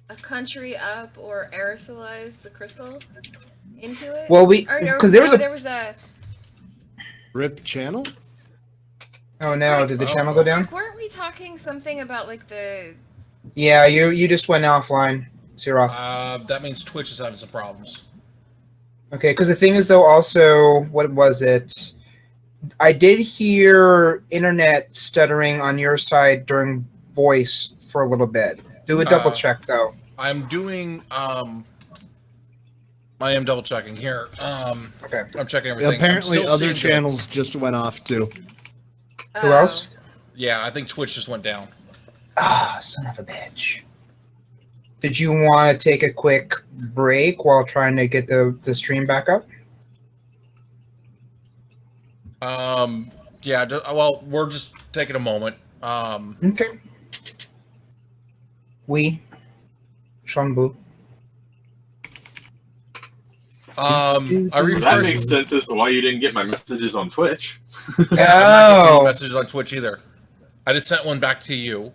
a country up or aerosolize the crystal into it? Well, because there was a rip channel. Oh no! Did the channel go down? Like, weren't we talking something about like the? Yeah, you just went offline, Ciroth. That means Twitch is having some problems. Okay, because the thing is, though, also, what was it? I did hear internet stuttering on your side during voice for a little bit. Do a double check, though. I'm doing. I am double checking here. Okay. I'm checking everything. Apparently, other channels just went off too. Who else? Yeah, I think Twitch just went down. Ah, son of a bitch. Did you want to take a quick break while trying to get the stream back up? Yeah, well, we're just taking a moment. Okay. Shonbu. I refreshed. That makes sense as to why you didn't get my messages on Twitch. I'm not getting any messages on Twitch either. I just sent one back to you.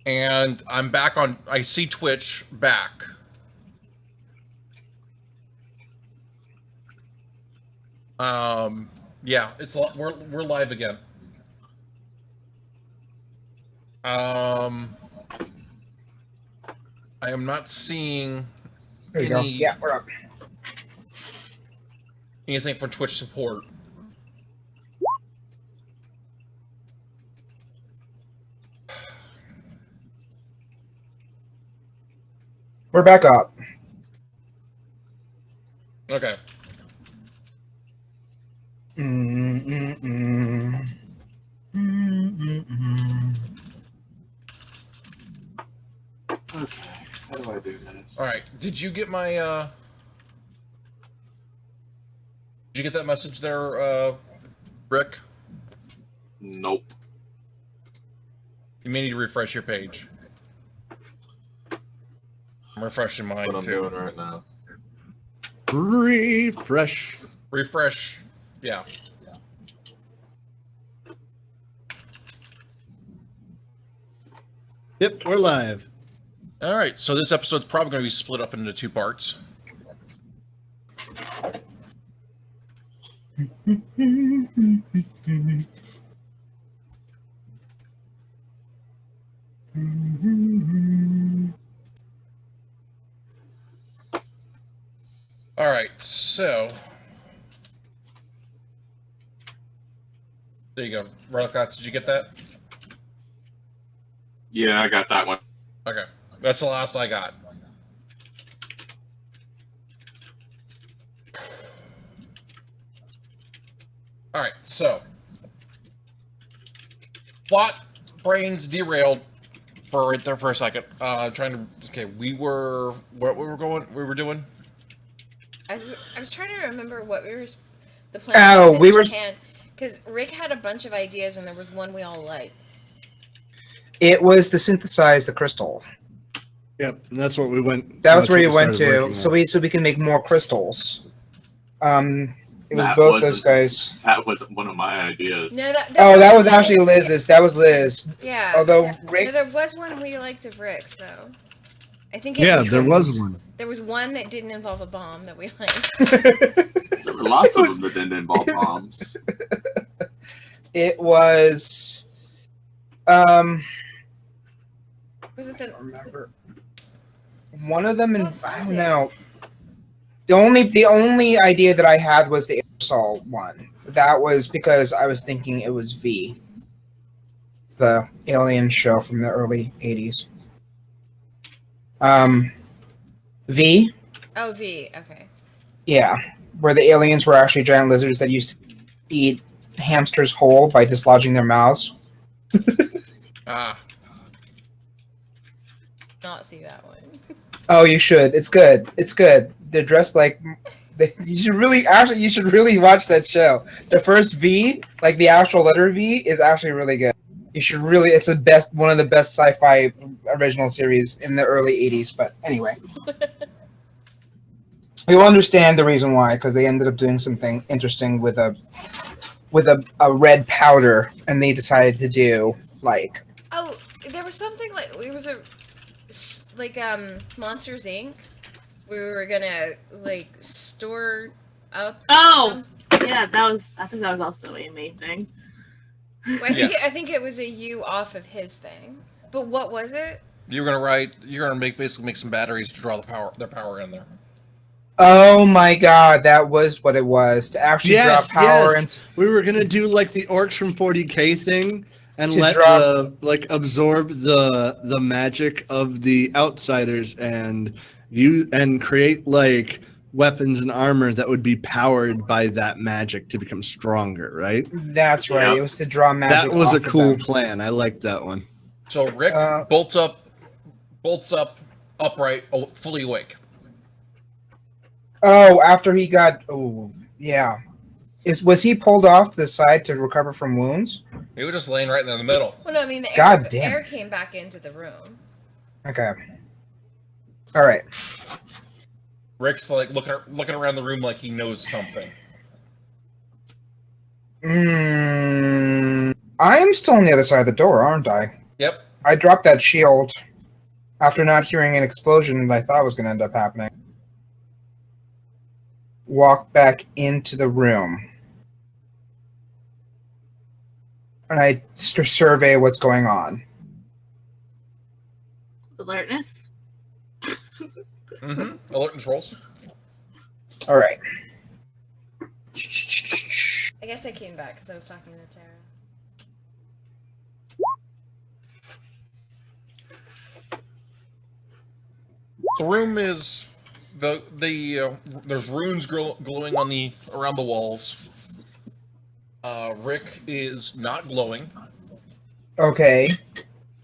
And I'm back on. I see Twitch back. Yeah, we're live again. I am not seeing There you go. Yeah, we're up. Anything from Twitch support. We're back up. Okay. Okay, how do I do this? All right. Did you get my? Did you get that message there, Rick? Nope. You may need to refresh your page. I'm refreshing mine That's what I'm too. doing right now. Refresh. Refresh. Yeah. Yep, we're live. All right. So this episode's probably going to be split up into 2 parts. All right, so there you go. Relicots, did you get that? Yeah, I got that one. Okay, that's the last I got. All right, so plot brains derailed for right there for a second. Trying to we were doing. I was trying to remember what the plan. Oh, we were. Because Rick had a bunch of ideas, and there was one we all liked. It was to synthesize the crystal. Yep, and that's what we went. That was where you went to, so we can make more crystals. It was both those guys. That was one of my ideas. No, that was actually Liz's. That was Liz. Yeah. Although Rick, no, there was one we liked of Rick's though. I think. There was one. There was one that didn't involve a bomb that we liked. There were lots of them that didn't involve bombs. It was. Was it the? I don't remember. One of them, I don't know. The only idea that I had was the aerosol one. That was because I was thinking it was V, the alien show from the early '80s. V. Oh, V. Okay. Yeah, where the aliens were actually giant lizards that used to eat hamsters whole by dislodging their mouths. Not see that one. Oh, you should. It's good. It's good. They're dressed like. You should really watch that show. The first V, like the actual letter V, is actually really good. You should really. It's the best, one of the best sci-fi original series in the early '80s. But anyway, you'll understand the reason why, because they ended up doing something interesting with a red powder, and they decided to do like. Oh, there was something like it was a Monsters Inc. We were gonna like store up. Oh, yeah, I think that was also a me thing. Well, I think it was a you off of his thing. But what was it? You're gonna basically make some batteries to draw their power in there. Oh my god, that was what it was. To actually drop power yes. into... We were gonna do like the orcs from 40K thing and let absorb the magic of the outsiders and create like weapons and armor that would be powered by that magic to become stronger, right? That's right. Yep. It was to draw magic. That was a off of cool them. plan. I liked that one. So Rick bolts up upright, fully awake. Oh, after he got... Oh, yeah. Was he pulled off to the side to recover from wounds? He was just laying right in the middle. Well, no, I mean the air came back into the room. Okay. All right. Rick's like looking around the room like he knows something. I'm still on the other side of the door, aren't I? Yep. I dropped that shield after not hearing an explosion that I thought was going to end up happening. Walk back into the room. And I survey what's going on. Alertness. Alertness rolls. All right. I guess I came back because I was talking to Tara. The room is there's runes glowing around the walls. Rick is not glowing. Okay.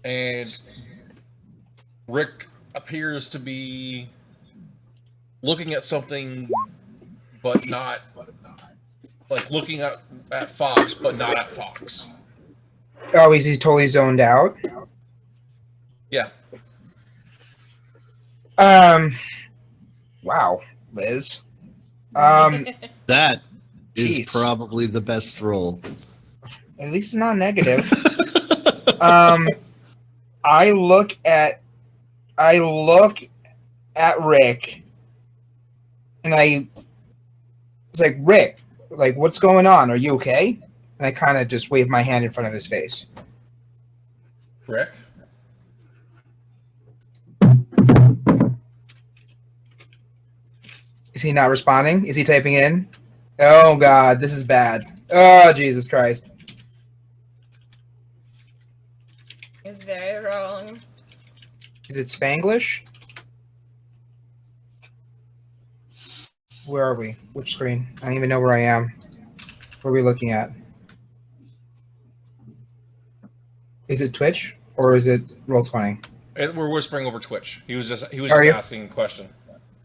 And Rick appears to be looking at something, but not like looking at Fox, but not at Fox. Oh, he's totally zoned out? Yeah. Wow, Liz. That is Jeez. probably the best roll. At least it's not negative. I look at Rick, and it's like, Rick, like, what's going on? Are you okay? And I kind of just wave my hand in front of his face. Rick? Is he not responding? Is he typing in? Oh, God, this is bad. Oh, Jesus Christ. It's very wrong. Is it Spanglish? Where are we? Which screen? I don't even know where I am. What are we looking at? Is it Twitch or is it Roll20? We're whispering over Twitch. He was just asking a question.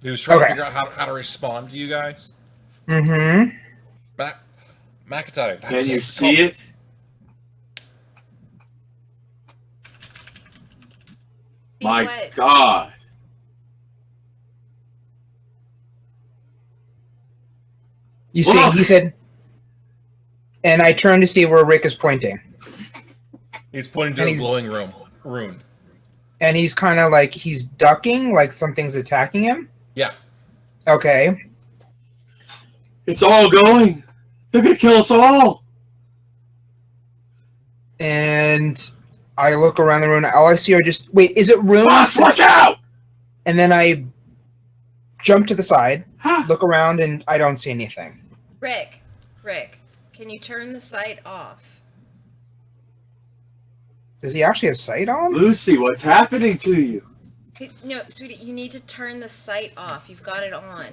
He was trying to figure out how to respond to you guys. Mm-hmm. McIntyre, Can you see it? My what? God. You see, he said, and I turned to see where Rick is pointing. He's pointing to a glowing rune. And he's kind of like, he's ducking, like something's attacking him? Yeah. Okay. It's all going. They're going to kill us all. And I look around the room. All I see are just, wait, is it runes? Fox, watch out! And then I jump to the side, look around, and I don't see anything. Rick, can you turn the sight off? Does he actually have sight on? Lucy, what's happening to you? No, sweetie, you need to turn the sight off. You've got it on.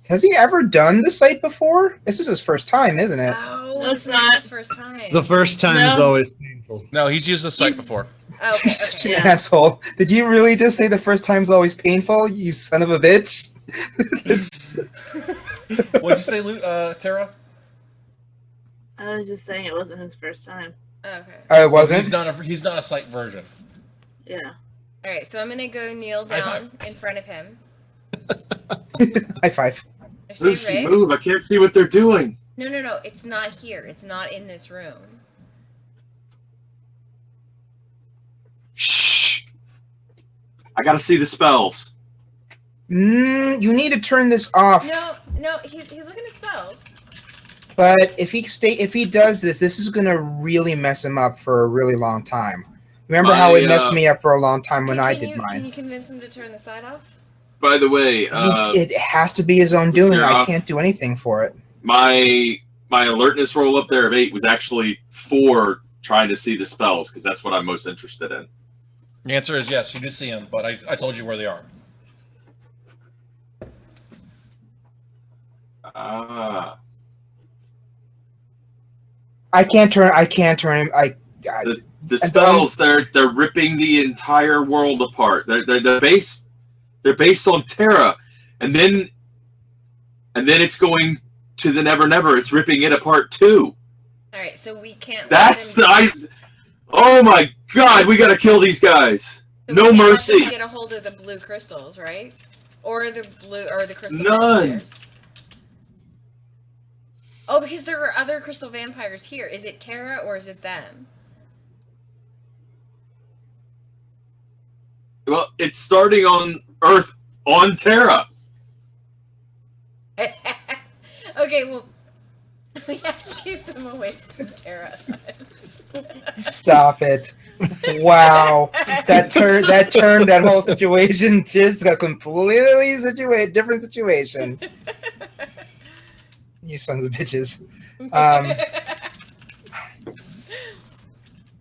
Has he ever done the sight before? This is his first time, isn't it? No, it's it's not not. his first time. The first time is always painful. No, he's used the site before. Oh, okay, Such an okay. Yeah. asshole. Did you really just say the first time's always painful, you son of a bitch? It's... What'd you say, Tara? I was just saying it wasn't his first time. Okay. It wasn't? He's not a site version. Yeah. Alright, so I'm gonna go kneel High down in front of him. High five. I say, Lucy, Rick. move. I can't see what they're doing. No, it's not here. It's not in this room. Shh. I gotta see the spells. You need to turn this off. No, he's looking at spells. But if he does this, this is gonna really mess him up for a really long time. Remember how it messed me up for a long time when I did mine? Can you convince him to turn the side off? By the way, it has to be his own doing. I can't do anything for it. My alertness roll up there of 8 was actually for trying to see the spells, because that's what I'm most interested in. The answer is yes, you do see them, but I told you where they are. I can't turn him. The spells, they're ripping the entire world apart. They're based on Terra, and then it's going to the Never Never. It's ripping it apart too. All right, so we can't. Oh my God, we gotta kill these guys. So no mercy. Get a hold of the blue crystals, right? Or the crystal None. vampires. Oh, because there were other crystal vampires here. Is it Terra or is it them? Well, it's starting on Earth on Terra. Okay, well, we have to keep them away from Terra. Stop it! Wow, that whole situation just got completely different situation. You sons of bitches.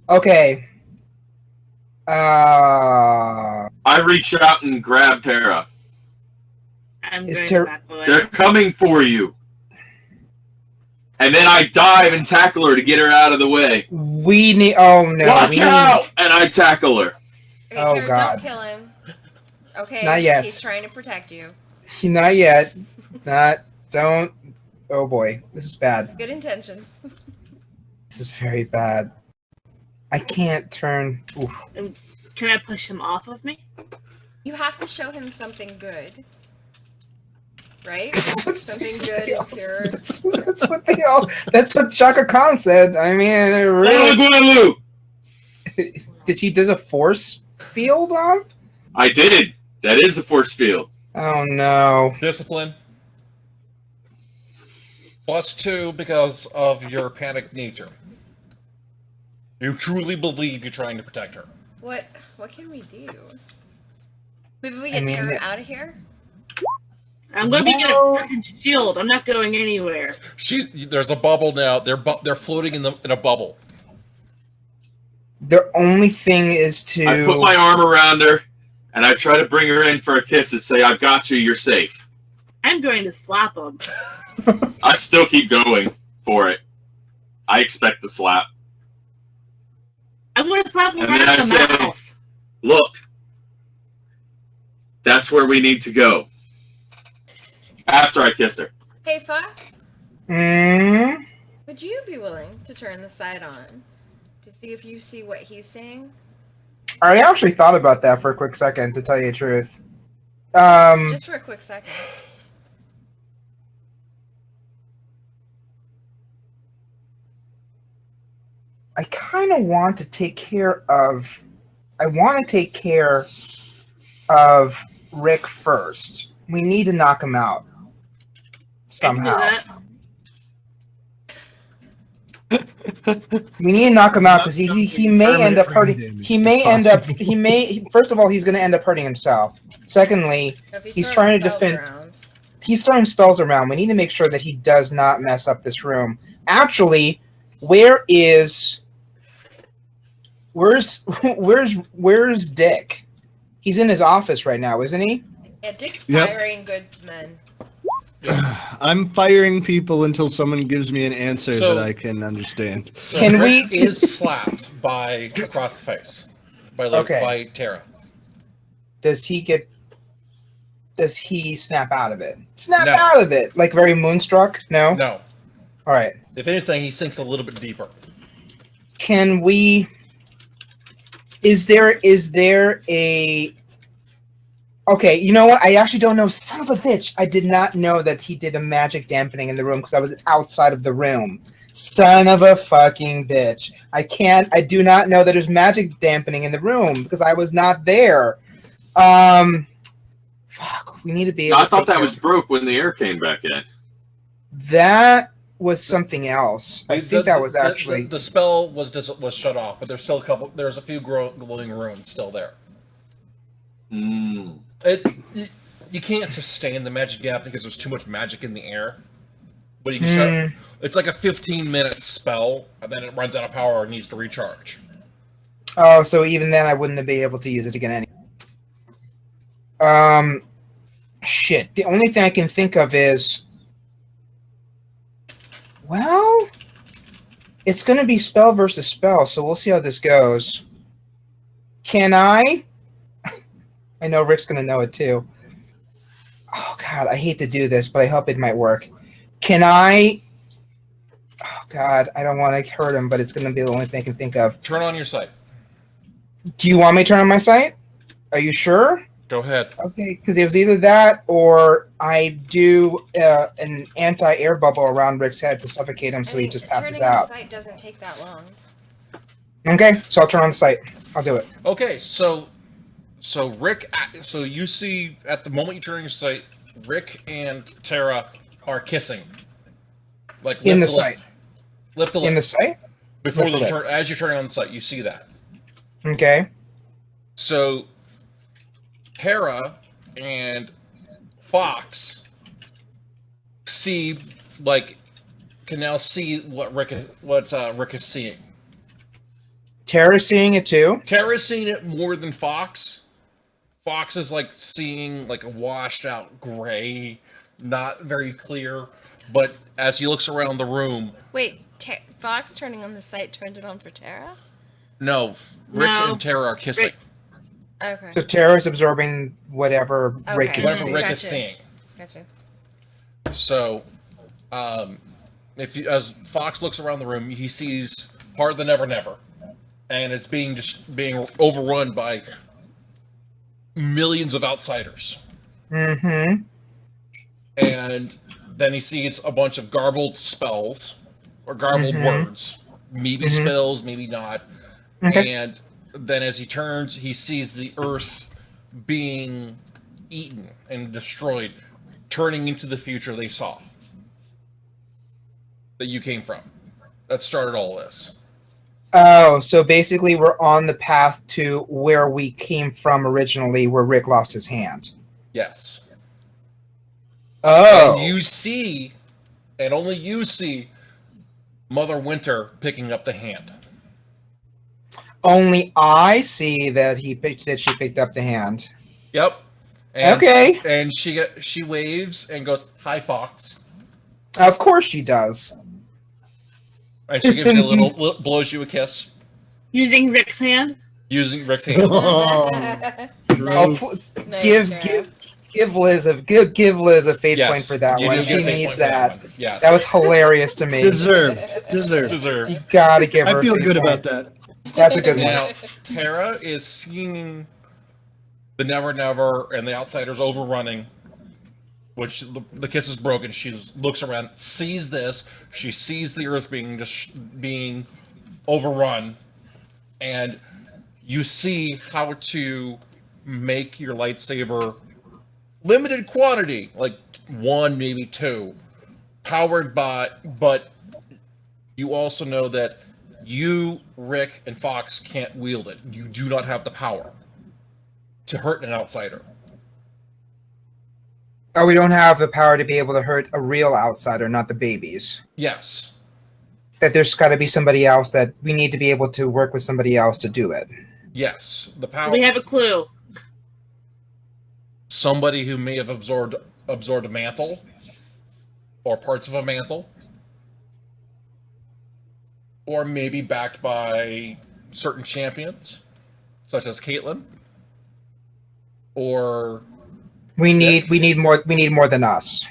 Okay. I reach out and grab Terra. I'm going back away. They're coming for you. And then I dive and tackle her to get her out of the way. We need. Oh no! Watch out! And I tackle her. Okay, Oh Terra, God! don't kill him. Okay, not yet. He's trying to protect you. Not yet. Don't. Oh boy, this is bad. Good intentions. This is very bad. I can't turn. Oof. Can I push him off of me? You have to show him something good. Right? Something good and pure. That's what they all. That's what Shaka Khan said. I mean, it really. Did he does a force field on? I did. That is the force field. Oh no. Discipline. +2 because of your panicked nature. You truly believe you're trying to protect her. What can we do? Maybe we get Terra out of here? I'm going to be getting a second shield. I'm not going anywhere. There's a bubble now. They're floating in a bubble. The only thing is to. I put my arm around her, and I try to bring her in for a kiss and say, "I've got you. You're safe." I'm going to slap him. I still keep going for it. I expect the slap. I'm going to slap him And right then I in the say, mouth. "Look, that's where we need to go." After I kiss her. Hey, Fox? Mm? Would you be willing to turn the side on to see if you see what he's saying? I actually thought about that for a quick second, to tell you the truth. Just for a quick second. I kind of want to take care of. I want to take care of Rick first. We need to knock him out somehow. We need to knock him out because he may end up hurting. He may end up. He may. First of all, he's going to end up hurting himself. Secondly, he's trying to defend. He's throwing spells around. We need to make sure that he does not mess up this room. Actually, where's Dick? He's in his office right now, isn't he? Yeah, Dick's firing good men. I'm firing people until someone gives me an answer that I can understand. So Rick is slapped across the face by Terra. Does he snap out of it? Out of it, like very moonstruck? No. No. All right. If anything, he sinks a little bit deeper. Can we? Is there a? Okay, you know what? I actually don't know. Son of a bitch! I did not know that he did a magic dampening in the room because I was outside of the room. Son of a fucking bitch! I do not know that there's magic dampening in the room because I was not there. Fuck, we need to be able I to thought take that care was of- broke when the air came back in. That was something else. I think that was actually... The spell was shut off, but there's still there's a few glowing runes still there. Mm. You can't sustain the magic gap because there's too much magic in the air. But you can shut. It's like a 15-minute spell, and then it runs out of power and needs to recharge. Oh, so even then I wouldn't be able to use it again anyway. Shit. The only thing I can think of is... Well... It's going to be spell versus spell, so we'll see how this goes. Can I... I know Rick's going to know it too. Oh, God, I hate to do this, but I hope it might work. Can I... Oh, God, I don't want to hurt him, but it's going to be the only thing I can think of. Turn on your sight. Do you want me to turn on my sight? Are you sure? Go ahead. Okay, because it was either that or I do an anti-air bubble around Rick's head to suffocate him so he just passes out. Turning on the sight doesn't take that long. Okay, so I'll turn on the sight. I'll do it. Okay, so Rick, so you see at the moment you turn on your sight, Rick and Tara are kissing, like In the sight. Lip to lip. In the sight? Before Lip to the lip. turn, as you're turning on the sight, you see that. Okay. So Tara and Fox can now see what Rick is seeing. Tara's seeing it too? Tara's seeing it more than Fox. Fox is like seeing like a washed out gray, not very clear. But as he looks around the room, Wait, Fox turning on the sight turned it on for Tara? no, Rick No. and Tara are kissing. Rick. Okay. So Tara's absorbing whatever Rick is Okay. Whatever seeing. Rick is Gotcha. seeing. Gotcha. So, as Fox looks around the room, he sees part of the Never Never, and it's being overrun by millions of outsiders. Mm-hmm. And then he sees a bunch of garbled spells or garbled words, maybe spells, maybe not. Okay. And then as he turns, he sees the earth being eaten and destroyed, turning into the future they saw that you came from. That started all this. Oh, so basically we're on the path to where we came from originally, where Rick lost his hand. Yes. Oh. And you see, and only you see, Mother Winter picking up the hand. Only I see that she picked up the hand. Yep. And, Okay. And she waves and goes, "Hi, Fox." Of course she does. And she gives you a little, blows you a kiss Using Rick's hand. using Rick's hand. Oh, Nice. Nice, Tara. give Liz a fate Yes, point for that you one. do She get a fate needs point for that that. one. Yes. That was hilarious to me. Deserved. deserved. You gotta give her. I a feel fate good point. about that. That's a good one. Now, Tara is seeing the Never Never and the outsiders overrunning, which the kiss is broken. She looks around, sees this. She sees the earth being overrun, and you see how to make your lightsaber limited quantity, like 1, maybe 2, powered by, but you also know that you, Rick, and Fox can't wield it. You do not have the power to hurt an outsider. Oh, we don't have the power to be able to hurt a real outsider, not the babies. Yes. That there's got to be somebody else, that we need to be able to work with somebody else to do it. Yes. The power. We have a clue. Somebody who may have absorbed a mantle or parts of a mantle, or maybe backed by certain champions such as Caitlyn, or We need more than us.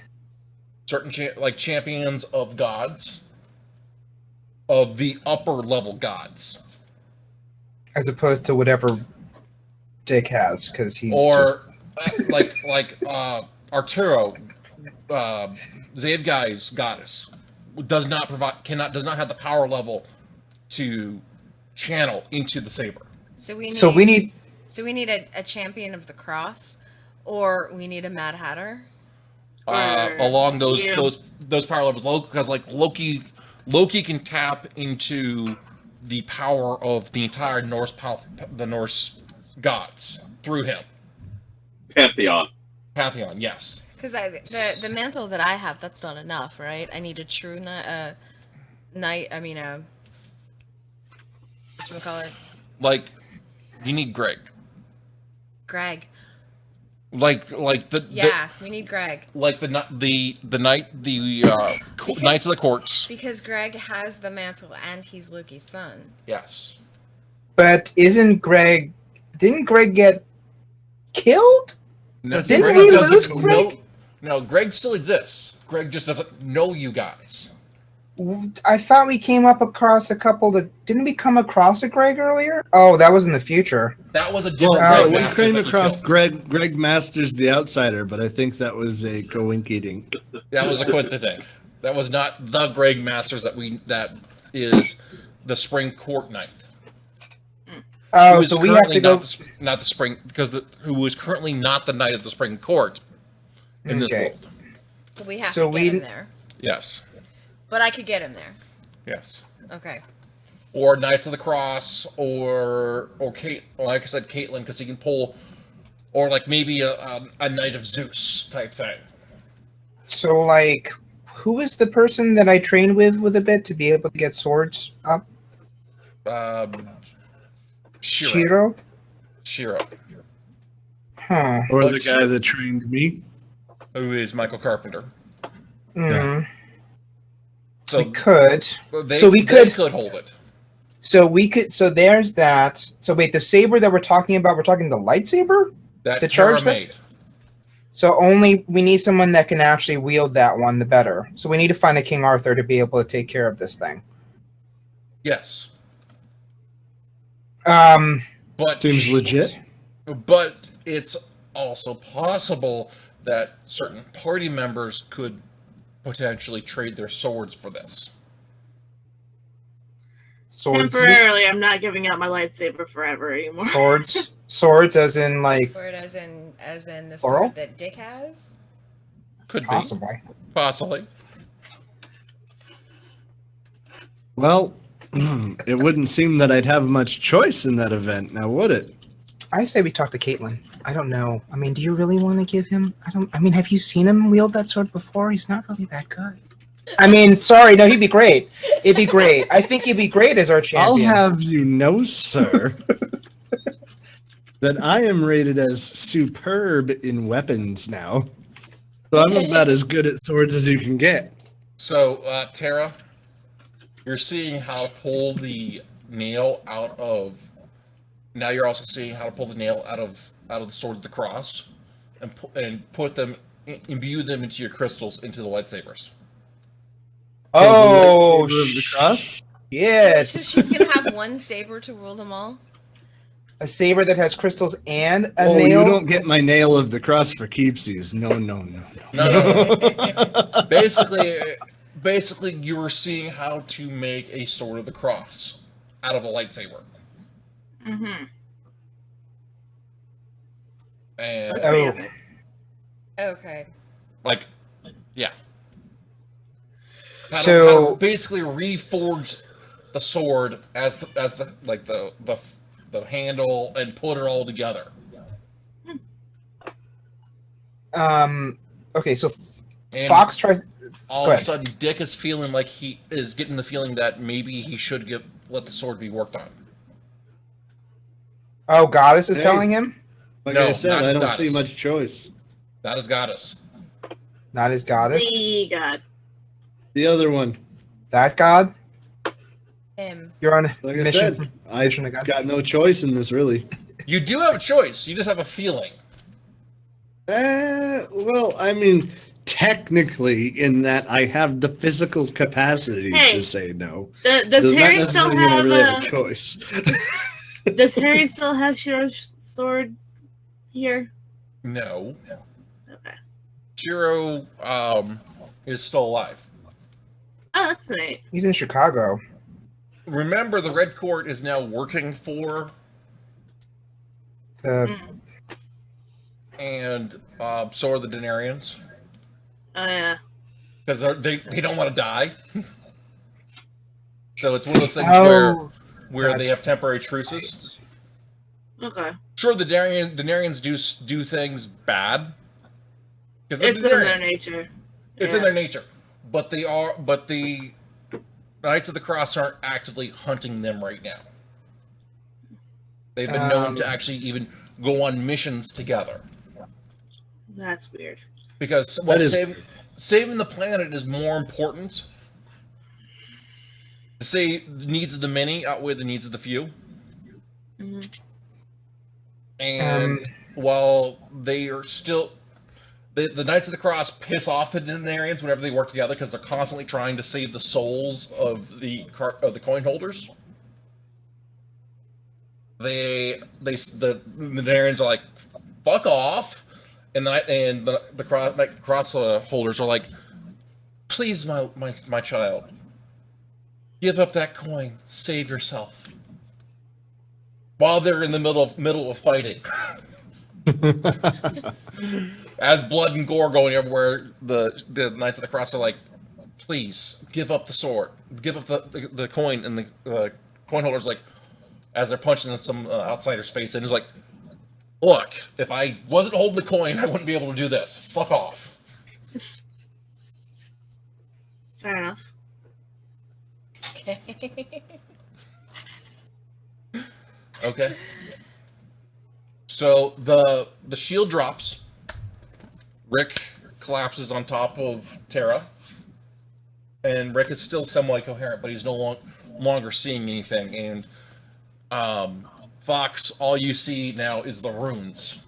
certain champions of gods, of the upper level gods, As opposed to whatever Dick has, because he's or like Arturo, Xavguy's goddess, does not have the power level to channel into the saber. So we just, so we need So we need a champion of the cross, or we need a Mad Hatter. Along those power levels, because like Loki can tap into the power of the entire the Norse gods through him. Pantheon, yes. Because the mantle that I have, that's not enough, right? I need a true knight. Whatchamacallit? Like, you need Greg. Like we need Greg. Like the Knights of the Courts. Because Greg has the mantle and he's Loki's son. Yes. But didn't Greg get killed? No, Didn't we lose Greg? No, Greg still exists. Greg just doesn't know you guys. I thought we came up across a couple didn't we come across a Greg earlier? Oh, that was in the future. That was a different Greg. We came across Greg Masters the Outsider, but I think that was a coincidence. That was a coincidence. That was not the Greg Masters that is the Spring Court Knight. Oh, so we have to go not the Spring, because who is currently not the Knight of the Spring Court in this world. But we have to get him there. Yes. But I could get him there. Yes. Okay. Or Knights of the Cross, or Kate, like I said, Caitlin, because he can pull, or like maybe a Knight of Zeus type thing. So, like, who is the person that I trained with a bit to be able to get swords up? Ciroth. Huh. Or the guy that trained me. Who is Michael Carpenter. Mm. So we could. They could hold it. So we could. So there's that. So wait, the saber that we're talking about, we're talking the lightsaber? That to charge made. So only we need someone that can actually wield that one, the better. So we need to find a King Arthur to be able to take care of this thing. Yes. But seems legit. But it's also possible that certain party members could potentially trade their swords for this. Swords. Temporarily, I'm not giving out my lightsaber forever anymore. Swords, as in like. Sword as in the Oral? sword that Dick has. Could possibly. Possibly. Well, it wouldn't seem that I'd have much choice in that event, now would it? I say we talk to Caitlin. I don't know. I mean, do you really want to give him? Have you seen him wield that sword before? He's not really that good. I mean, sorry, no, he'd be great. It'd be great. I think he'd be great as our champion. I'll have you know, sir, that I am rated as superb in weapons now. So I'm about as good at swords as you can get. So, Tara, you're seeing how to pull the nail out of. Now you're also seeing how to pull the nail out of the sword of the cross, and put them, imbue them into your crystals, into the lightsabers. Oh, the cross? Yes. So she's gonna have one saber to rule them all. A saber that has crystals and a nail. nail. You don't get my nail of the cross for keepsies. No. No. Basically, you were seeing how to make a sword of the cross out of a lightsaber. Mm-hmm. And Okay. like, yeah. How to basically reforge the sword as the handle and put it all together. Okay, so And Fox tries. All of a sudden, Dick is feeling like he is getting the feeling that maybe he should let the sword be worked on. Oh, Goddess is telling him? Like No, I said, not I his don't goddess. see much choice. That is Goddess. Not his Goddess? Hey, God. The other one. That God? Him. You're on Like I mission. said, I've got no choice in this, really. You do have a choice. You just have a feeling. Well, I mean, technically, in that I have the physical capacity to say no. Does Harry still necessarily mean I have really have a choice? Does Harry still have Shiro's sword here? No. Okay. Shiro is still alive. Oh, that's nice. He's in Chicago. Remember, the Red Court is now working for And so are the Denarians. Oh yeah. Because they don't want to die. So it's one of those things where they have temporary truces. Okay. Sure, the Denarians do things bad. Because It's in their nature. It's in their nature. But the Knights of the Cross aren't actively hunting them right now. They've been known to actually even go on missions together. That's weird. Because saving the planet is more important. To say the needs of the many outweigh the needs of the few. Mm-hmm. And while they are still... The Knights of the Cross piss off the Denarians whenever they work together because they're constantly trying to save the souls of the coin holders. The Denarians are like, fuck off, and the cross holders are like, please, my child, give up that coin, save yourself. While they're in the middle of fighting. As blood and gore going everywhere, the Knights of the Cross are like, please, give up the sword. Give up the coin. And the coin holder's like, as they're punching some outsider's face, and is like, look, if I wasn't holding the coin, I wouldn't be able to do this. Fuck off. Fair enough. Okay. Okay. So the shield drops. Rick collapses on top of Tara. And Rick is still somewhat coherent, but he's no longer seeing anything. And Fox, all you see now is the runes.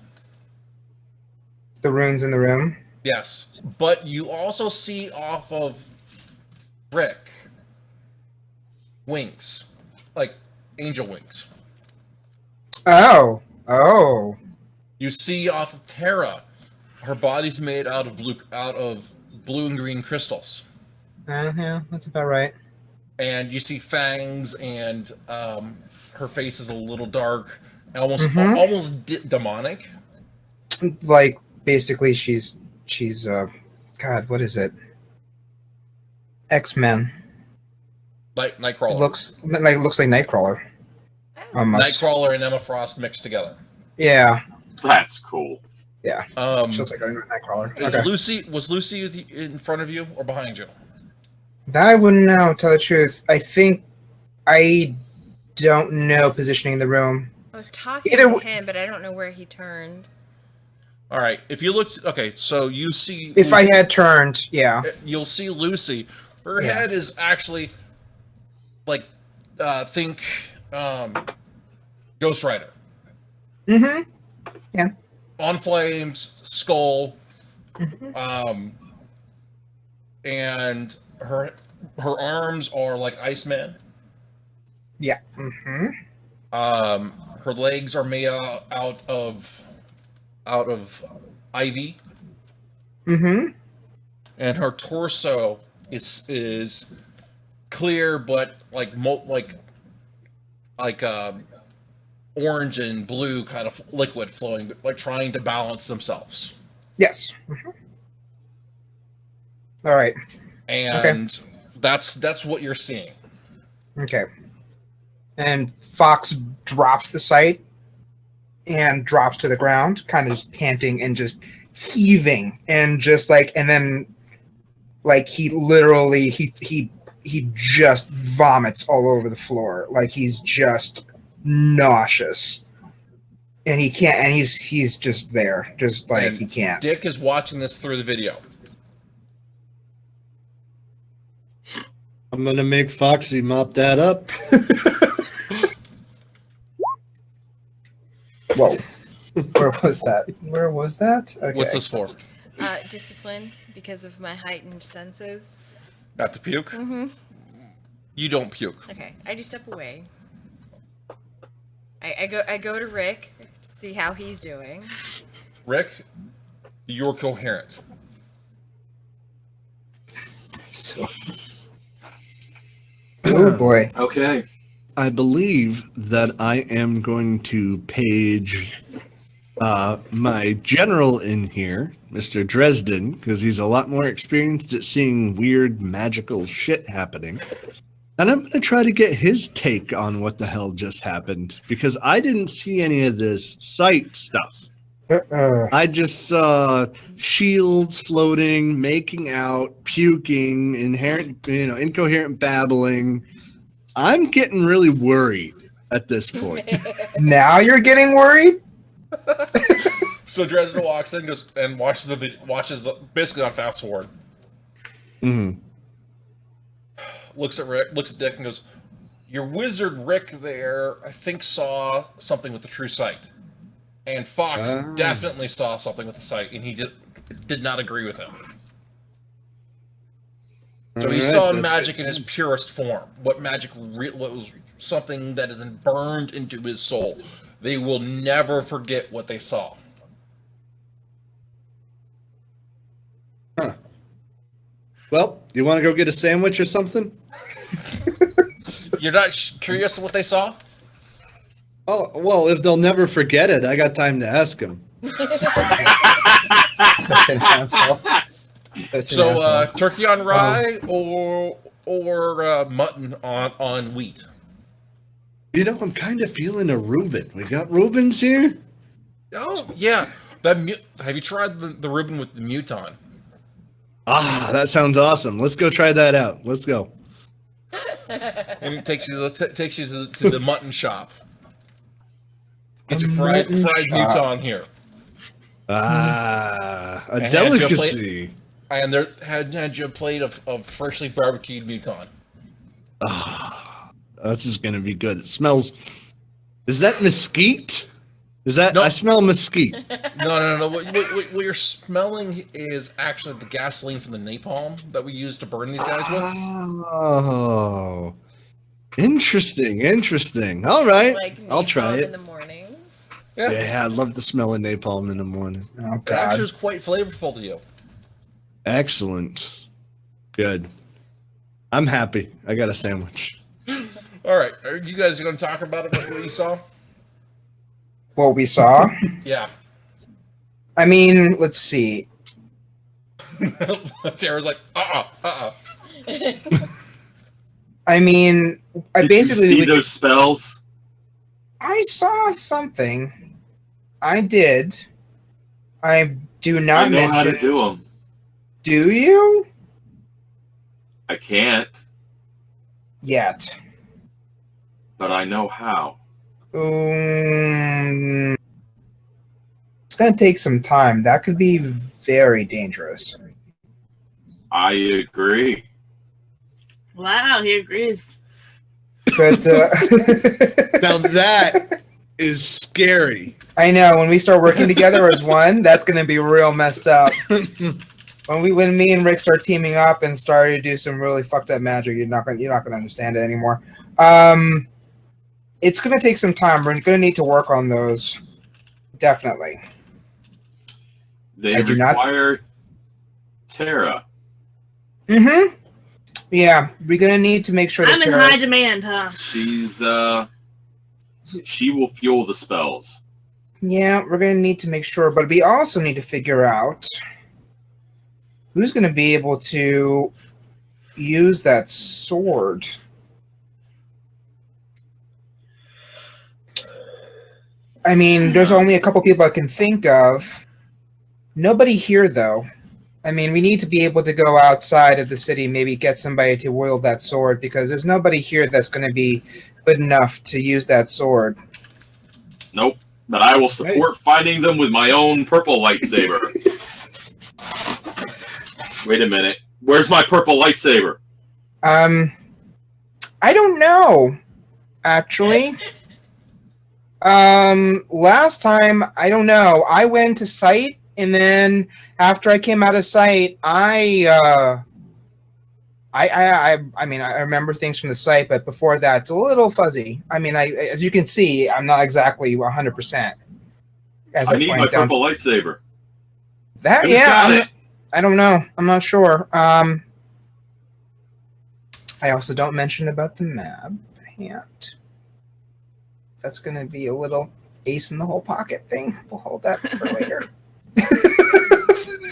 The runes in the room? Yes. But you also see off of Rick wings. Like angel wings. Oh. You see off of Tara, her body's made out of blue and green crystals. Yeah, that's about right. And you see fangs, and her face is a little dark, almost demonic. Like basically, she's God, what is it? X-Men. Nightcrawler. It looks like Nightcrawler. Almost. Nightcrawler and Emma Frost mixed together. Yeah. That's cool. Yeah. She looks like a Nightcrawler. Was Lucy in front of you or behind you? That I wouldn't know, to tell the truth. I don't know positioning in the room. I was talking to him, but I don't know where he turned. All right. If you looked, okay, so you see. If Lucy, I had turned, yeah, you'll see Lucy. Her head is actually like think Ghost Rider. Mm-hmm. Yeah. On flames, skull, and her arms are like Iceman. Yeah. Mm-hmm. Her legs are made out of ivy. Mm-hmm. And her torso is clear, but like orange and blue kind of liquid flowing, like trying to balance themselves. Yes. Mm-hmm. All right. And that's what you're seeing. Okay. And Fox drops the sight and drops to the ground, kind of just panting and just heaving, and just like, and then like he literally he just vomits all over the floor, like he's just nauseous, and he can't, and he's just there, just like, and he can't. Dick is watching this through the video. I'm gonna make Foxy mop that up. Whoa. Where was that? Okay. What's this for? Discipline, because of my heightened senses. Not to puke? Mm-hmm. You don't puke. Okay, I just step away. I go to Rick to see how he's doing. Rick, you're coherent. So. Oh boy. Okay. I believe that I am going to page my general in here, Mr. Dresden, because he's a lot more experienced at seeing weird magical shit happening. And I'm going to try to get his take on what the hell just happened, because I didn't see any of this sight stuff. I just saw shields floating, making out, puking, incoherent babbling. I'm getting really worried at this point. Now you're getting worried? So Dresden walks in, goes and watches basically on fast forward. Mm-hmm. Looks at Rick, looks at Dick, and goes, "Your wizard Rick there, I think, saw something with the true sight, and Fox definitely saw something with the sight, and he did not agree with him. So he saw magic in its purest form. What was something that is burned into his soul. They will never forget what they saw." Huh. Well, you want to go get a sandwich or something? You're not curious what they saw? Oh, well, if they'll never forget it, I got time to ask them. So, turkey on rye or mutton on wheat? You know, I'm kind of feeling a Reuben. We got Reubens here? Oh, yeah. Have you tried the Reuben with the muton? Ah, that sounds awesome. Let's go try that out. Let's go. And it takes you to the mutton shop. Get your fried muton here. Ah, a And delicacy. And there had you a plate of freshly barbecued muton. Ah, this is gonna be good. It smells. Is that mesquite? Is that? No. I smell mesquite. No. What you're smelling is actually the gasoline from the napalm that we use to burn these guys with. Oh, interesting. All right, Like I'll try napalm it. in the morning. Yeah, I love the smell of napalm in the morning. Oh, It God. actually is quite flavorful to you. Excellent. Good. I'm happy. I got a sandwich. All right, are you guys going to talk about it? What you saw? What we saw? Yeah. I mean, let's see. Tara's like, I mean, I Did basically you see those spells? I saw something. I did. I do not I know mention. how to do them. Do you? I can't, Yet. but I know how. It's gonna take some time. That could be very dangerous. I agree. Wow, he agrees. But Now that is scary. I know when we start working together as one, that's gonna be real messed up. When me and Rick start teaming up and start to do some really fucked up magic, you're not gonna understand it anymore. It's gonna take some time. We're gonna need to work on those. Definitely. They I do not- require Tara. Mm-hmm. Yeah, we're gonna need to make sure that I'm in Tara- high demand, huh? She will fuel the spells. Yeah, we're gonna need to make sure, but we also need to figure out who's gonna be able to use that sword. I mean, there's only a couple people I can think of. Nobody here, though. I mean, we need to be able to go outside of the city, maybe get somebody to wield that sword, because there's nobody here that's going to be good enough to use that sword. Nope. But I will support finding them with my own purple lightsaber. Wait a minute. Where's my purple lightsaber? I don't know, actually. Last time, I don't know. I went to site, and then after I came out of site, I mean, I remember things from the site, but before that, it's a little fuzzy. I mean, as you can see, I'm not exactly 100%. I need my purple lightsaber. That, Who's got it? I don't know. I'm not sure. I also don't mention about the map. I can't. That's going to be a little ace in the hole pocket thing. We'll hold that for later.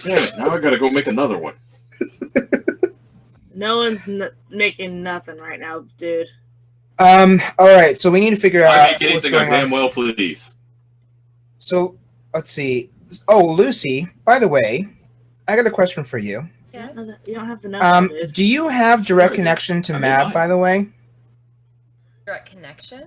Damn it! Now I gotta go make another one. No one's making nothing right now, dude. All right, so we need to figure I out make what's anything I going on. damn well please. So let's see. Oh, Lucy, by the way, I got a question for you. Yes. You don't have the number, dude. Do you have direct Sure, connection to I mean, Mab, mine. by the way? Direct connection?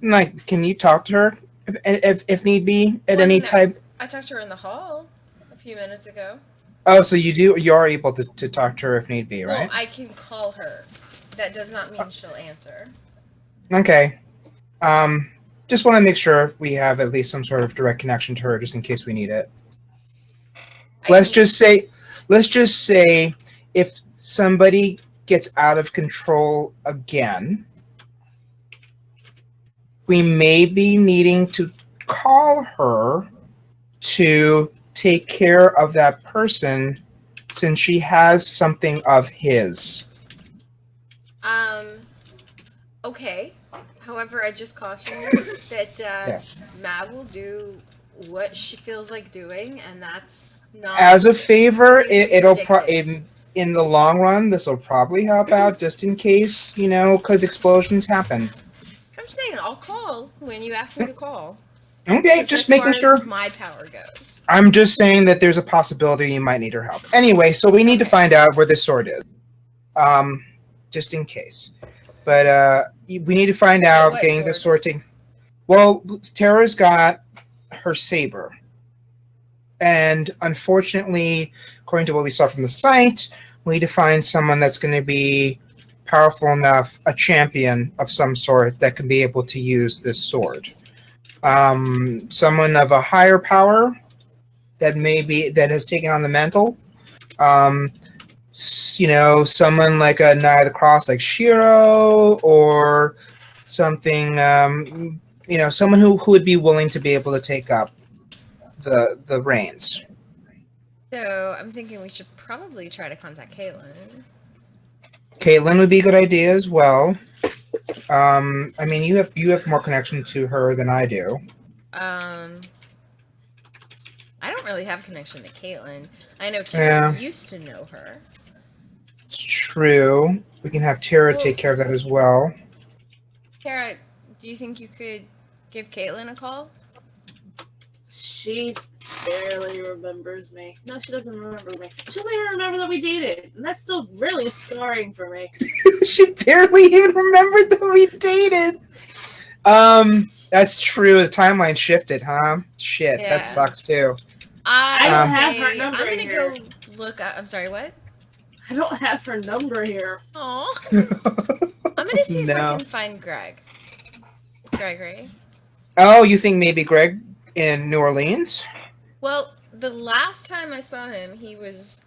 Like, can you talk to her if need be at Well, any no. type? I talked to her in the hall a few minutes ago. Oh, so you are able to talk to her if need be, right? Well, I can call her. That does not mean she'll answer. Okay. Just want to make sure we have at least some sort of direct connection to her, just in case we need it. Let's just say if somebody gets out of control again, we may be needing to call her to take care of that person since she has something of his. Okay. However, I just caution you that Yes. Mab will do what she feels like doing, and that's not. As a favor, it'll ridiculous. in the long run, this will probably help out just in case, because explosions happen. I'm saying I'll call when you ask me to call. Okay, That's just as making far sure. as my power goes. I'm just saying that there's a possibility you might need her help. Anyway, so we need to find out where this sword is. Just in case. But we need to find out what getting the sword? sword. Well, Tara's got her saber. And unfortunately, according to what we saw from the site, we need to find someone that's going to be powerful enough, a champion of some sort, that can be able to use this sword. Someone of a higher power that has taken on the mantle. Someone like a Knight of the Cross like Ciroth, or something, someone who would be willing to be able to take up the reins. So I'm thinking we should probably try to contact Caitlin. Caitlin would be a good idea as well. You have more connection to her than I do. I don't really have connection to Caitlin. I know Tara used to know her. It's true. We can have Tara take care of that as well. Tara, do you think you could give Caitlin a call? She barely remembers me. No, she doesn't remember me. She doesn't even remember that we dated. And that's still really scarring for me. She barely even remembered that we dated. That's true. The timeline shifted, huh? Shit, Yeah. that sucks too. I don't have her I'm number gonna here. go look up. I'm sorry, what? I don't have her number here. Aw. I'm gonna see if I No. can find Gregory. Oh, you think maybe Greg in New Orleans? Well, the last time I saw him, he was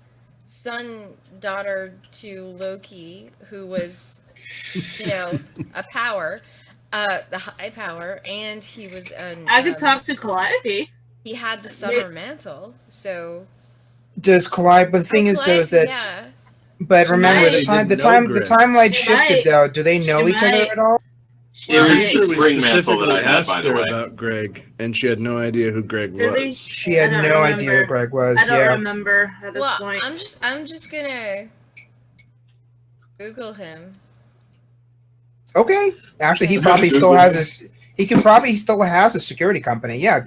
daughter to Loki, who was, a power, the high power, and he was I could talk to Calliope. He had the summer mantle, so. Does Calliope? But the thing is, though, is that. Yeah. But She remember, might. the timeline She shifted. might. Though, do they know She each other might. at all? Yeah, Well, this Pretty is sure the we spring mantle that specifically I had, asked by the her way. about Greg, and she had no idea who Greg Really? was. She had I don't no idea who remember. Greg was. I don't Yeah. remember at this Well, point. I'm just gonna Google him. Okay. Actually, he probably still has his. He can probably still has a security company. Yeah.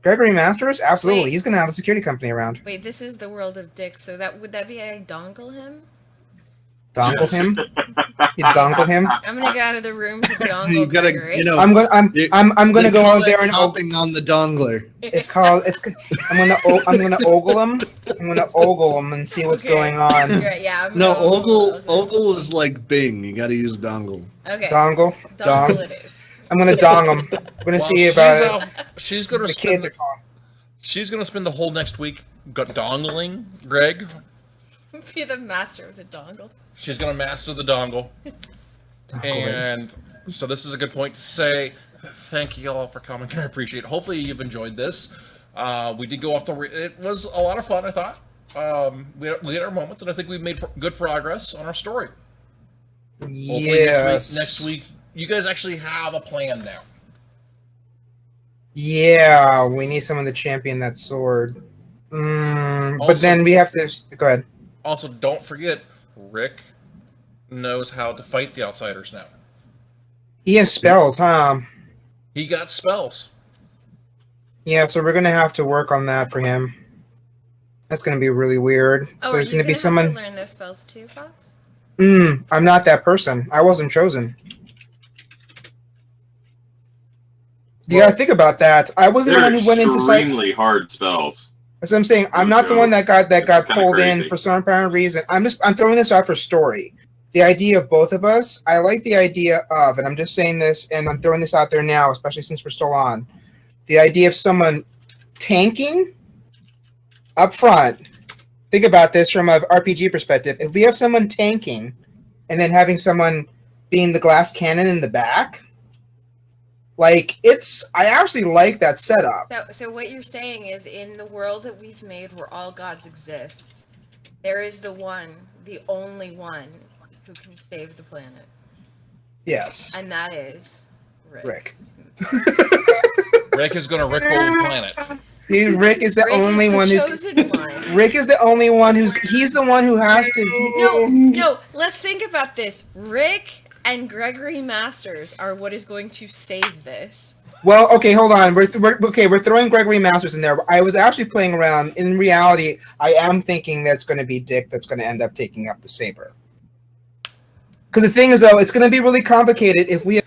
Gregory Masters, absolutely. Wait. He's gonna have a security company around. Wait, this is the world of dicks, so would that be I dongle him? Dongle him. You dongle him. I'm gonna go out of the room to You dongle gotta, Gregory. I'm gonna they go call out there it and hopping on the dongler. I'm gonna ogle him. I'm gonna ogle him and see what's Okay. going on. You're right, yeah. I'm No, gonna ogle is like Bing. You gotta use dongle. Okay. Dongle. Dongle Dong. it is. I'm gonna dong him. I'm gonna see about it. She's gonna The spend. kids are calling. She's gonna spend the whole next week dongling Greg. Be the master of the dongle. She's gonna master the dongle. And so this is a good point to say thank you all for coming. I appreciate it. Hopefully you've enjoyed this. We did go off it was a lot of fun, I thought. We had our moments, and I think we made good progress on our story. Hopefully Yes. next week you guys actually have a plan now. Yeah, we need someone to champion that sword. But Also- then we have to go ahead. Also, don't forget, Rick knows how to fight the outsiders now. He has spells, huh? He got spells. Yeah, so we're gonna have to work on that for him. That's gonna be really weird. Oh, So are there's you gonna be have someone. to learn those spells too, Fox? I'm not that person. I wasn't chosen. You Well, gotta think about that. I wasn't the They're one who went into psych. extremely hard spells. That's what I'm saying. I'm not the one that got This is kinda pulled in crazy. for some apparent reason. I'm throwing this out for story. The idea of both of us, I like the idea of, and I'm just saying this, and I'm throwing this out there now, especially since we're still on. The idea of someone tanking up front. Think about this from an RPG perspective. If we have someone tanking, and then having someone being the glass cannon in the back, like I actually like that setup. So what you're saying is, in the world that we've made where all gods exist, there is the one, the only one, who can save the planet. Yes, And that is Rick. Rick is going to Rick roll the planet. Dude, Rick is the only one who's. chosen one. Rick is the only one he's the one who has to. No, let's think about this. Rick and Gregory Masters are what is going to save this. Well, okay, hold on. We're throwing Gregory Masters in there. I was actually playing around. In reality, I am thinking that's going to be Dick that's going to end up taking up the saber. Because the thing is, though, it's going to be really complicated if we have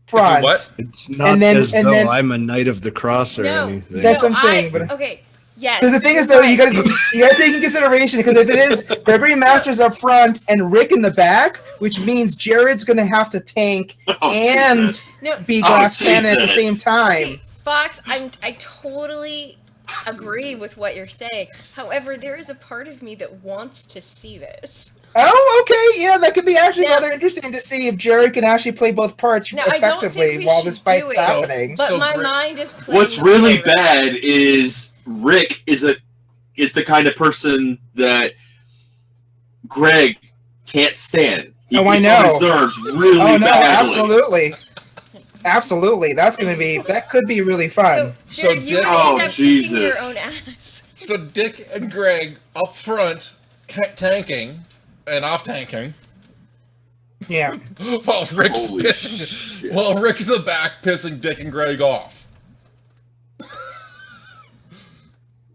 front. What? It's not as though I'm a Knight of the Cross or anything. That's what I'm saying. But Okay, yes. because the thing is, though, you got to take in consideration, because if it is Gregory Masters up front and Rick in the back, which means Jared's going to have to tank and Jesus. be glass cannon at the Jesus. same time. See, Fox, I totally agree with what you're saying. However, there is a part of me that wants to see this. Oh, okay, yeah, that could be actually Now- rather interesting to see if Jared can actually play both parts Now, I don't think effectively we while should this fight's do it. happening. But So my Rick- mind is playing. What's really Gregory. bad is Rick is the kind of person that Greg can't stand. He Oh, I gets on know. his nerves really Oh no, badly. absolutely, absolutely. That could be really fun. So, So Jared, you Dick- would end Oh, up kicking Jesus. your own ass. So Dick and Greg up front tanking and off tanking, Yeah. while Rick's Holy pissing. shit. While Rick's in the back pissing Dick and Greg off.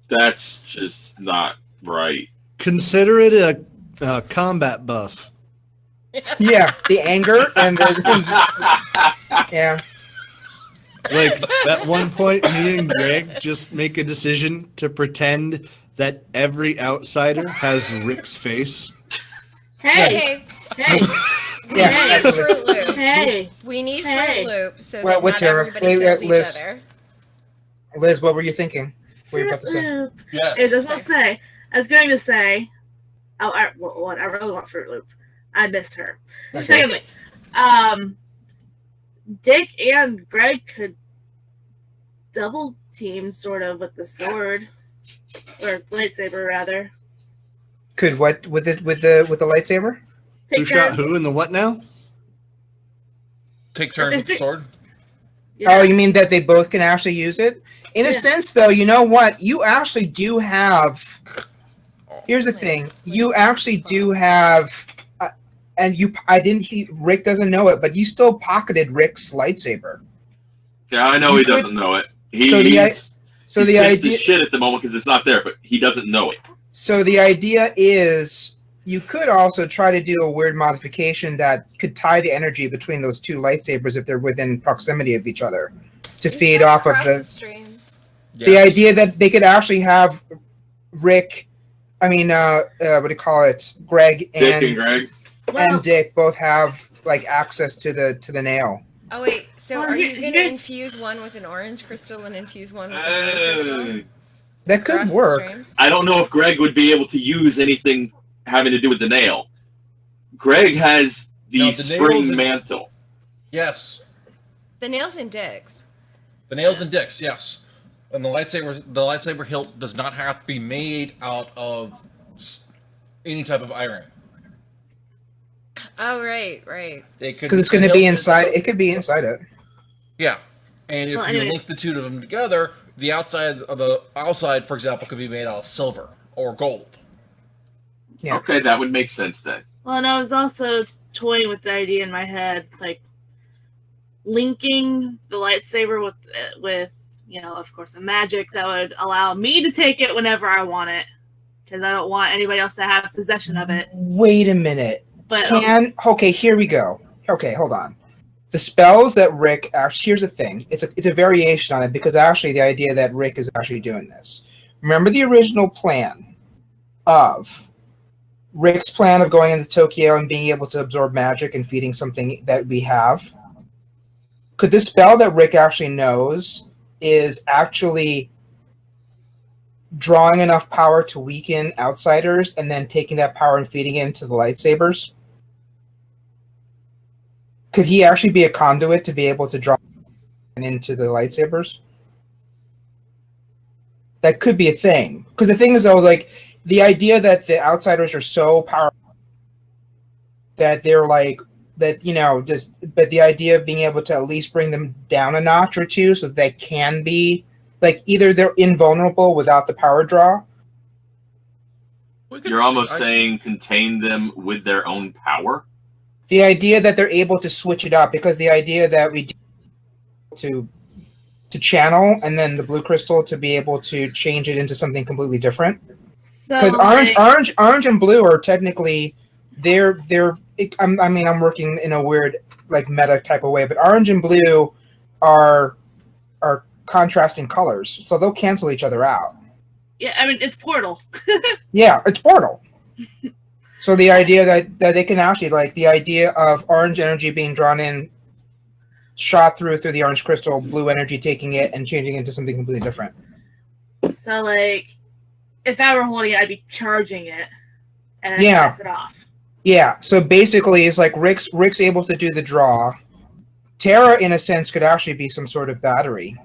That's just not right. Consider it a combat buff. Yeah, the anger and yeah. Like, at one point, me and Greg just make a decision to pretend that every outsider has Rick's face. Hey, Hey, hey, we Yeah, need absolutely. Fruit Loop. hey. We need Hey. Fruit Loop so Well, that what not Tara? everybody Wait, kills each Liz. other. Liz, what were you thinking? What were you about to say? It Yes. does not say. I was going to say, I really want Fruit Loop. I miss her. Okay. Secondly, Dick and Greg could double team sort of with the sword or lightsaber rather. Could what with the lightsaber? Take Who shot turns. who and the what now? Take turns with the sword. Yeah. Oh, you mean that they both can actually use it? In a Yeah. sense, though, you know what? You actually do have. Here's the thing: you actually do have, and you. I didn't. Rick doesn't know it, but you still pocketed Rick's lightsaber. Yeah, I know You he could- doesn't know it. So the He's the pissed idea. as shit at the moment because it's not there, but he doesn't know it. So the idea is you could also try to do a weird modification that could tie the energy between those two lightsabers if they're within proximity of each other to You feed can off of cross the streams. the Yes. idea that they could actually have Rick, what do you call it? Greg Dick and Greg. Well, and Dick both have like access to the nail. Oh wait, so Well, are you here- going to here's- infuse one with an orange crystal and infuse one with a blue crystal? That could Across the work. streams? I don't know if Greg would be able to use anything having to do with the nail. Greg has the No, the nail's spring in- mantle. Yes. The nails and dicks. The nails and dicks, yes. And the lightsaber hilt does not have to be made out of any type of iron. Oh right. It could Because it's going to be inside. It could be inside it. Yeah. And if Well, you anyway. link the two of them together, the outside, for example, could be made out of silver or gold. Yeah. Okay, that would make sense then. Well, and I was also toying with the idea in my head, like linking the lightsaber with of course, a magic that would allow me to take it whenever I want it, because I don't want anybody else to have possession of it. Wait a minute. But Okay, here we go. Okay, hold on. The spells that Rick actually, here's the thing. It's a variation on it, because actually the idea that Rick is actually doing this. Remember the original plan of Rick's plan of going into Tokyo and being able to absorb magic and feeding something that we have? Could this spell that Rick actually knows is actually drawing enough power to weaken outsiders and then taking that power and feeding it into the lightsabers? Could he actually be a conduit to be able to draw into the lightsabers? That could be a thing. Because the thing is, though, like, the idea that the outsiders are so powerful that they're like, that, but the idea of being able to at least bring them down a notch or two so that they can be, like, either they're invulnerable without the power draw. You're almost saying contain them with their own power? The idea that they're able to switch it up, because the idea that we to channel and then the blue crystal to be able to change it into something completely different. Because orange and blue are technically I'm working in a weird like meta type of way, but orange and blue are contrasting colors, so they'll cancel each other out. Yeah, I mean it's Portal. Yeah, it's Portal. So the idea that they can actually, like, the idea of orange energy being drawn in, shot through the orange crystal, blue energy taking it and changing it into something completely different. So, like, if I were holding it, I'd be charging it, and then pass it off. Yeah, so basically it's like Rick's able to do the draw. Tara, in a sense, could actually be some sort of battery.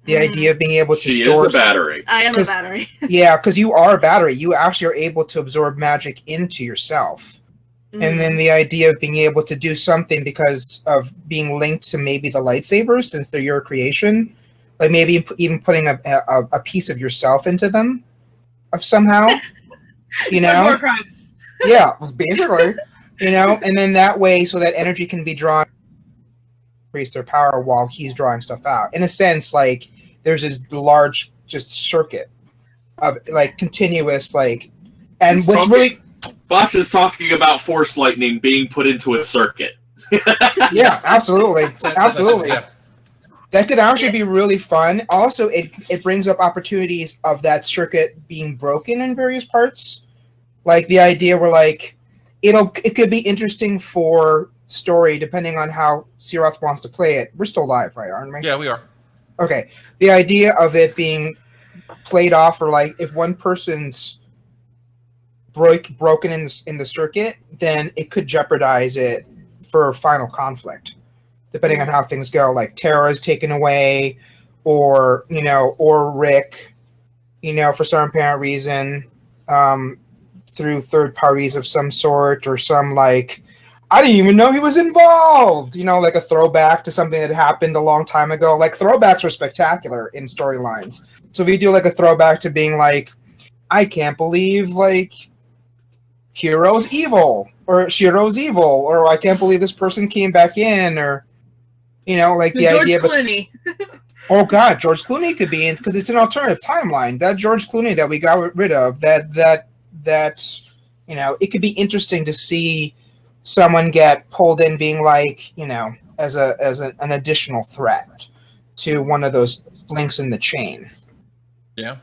The idea of being able to She store... is a battery. I am a battery. Yeah, because you are a battery. You actually are able to absorb magic into yourself. And then the idea of being able to do something because of being linked to maybe the lightsabers, since they're your creation. Like maybe even putting a piece of yourself into them somehow. War crimes. Yeah, basically. And then that way, so that energy can be drawn, increase their power while he's drawing stuff out. In a sense, like, there's this large just circuit of, like, continuous, like, and He's what's really... Fox is talking about force lightning being put into a circuit. Yeah, absolutely. Absolutely. Yeah. That could actually be really fun. Also, it brings up opportunities of that circuit being broken in various parts. Like the idea where, like, it could be interesting for story depending on how Ciroth wants to play it. We're still live, right, aren't we? Yeah, we are. Okay. The idea of it being played off, or like if one person's broken in the circuit, then it could jeopardize it for final conflict, depending on how things go. Like Tara is taken away, or Rick, for some apparent reason, through third parties of some sort, or some, like, I didn't even know he was involved. Like a throwback to something that happened a long time ago. Like, throwbacks are spectacular in storylines. So if you do, like, a throwback to being like, I can't believe, like, Shiro's evil, or I can't believe this person came back in, or, like the idea of... George Clooney. Oh, God, George Clooney could be in, because it's an alternative timeline. That George Clooney that we got rid of, that it could be interesting to see someone get pulled in being like, as an additional threat to one of those links in the chain. Yeah.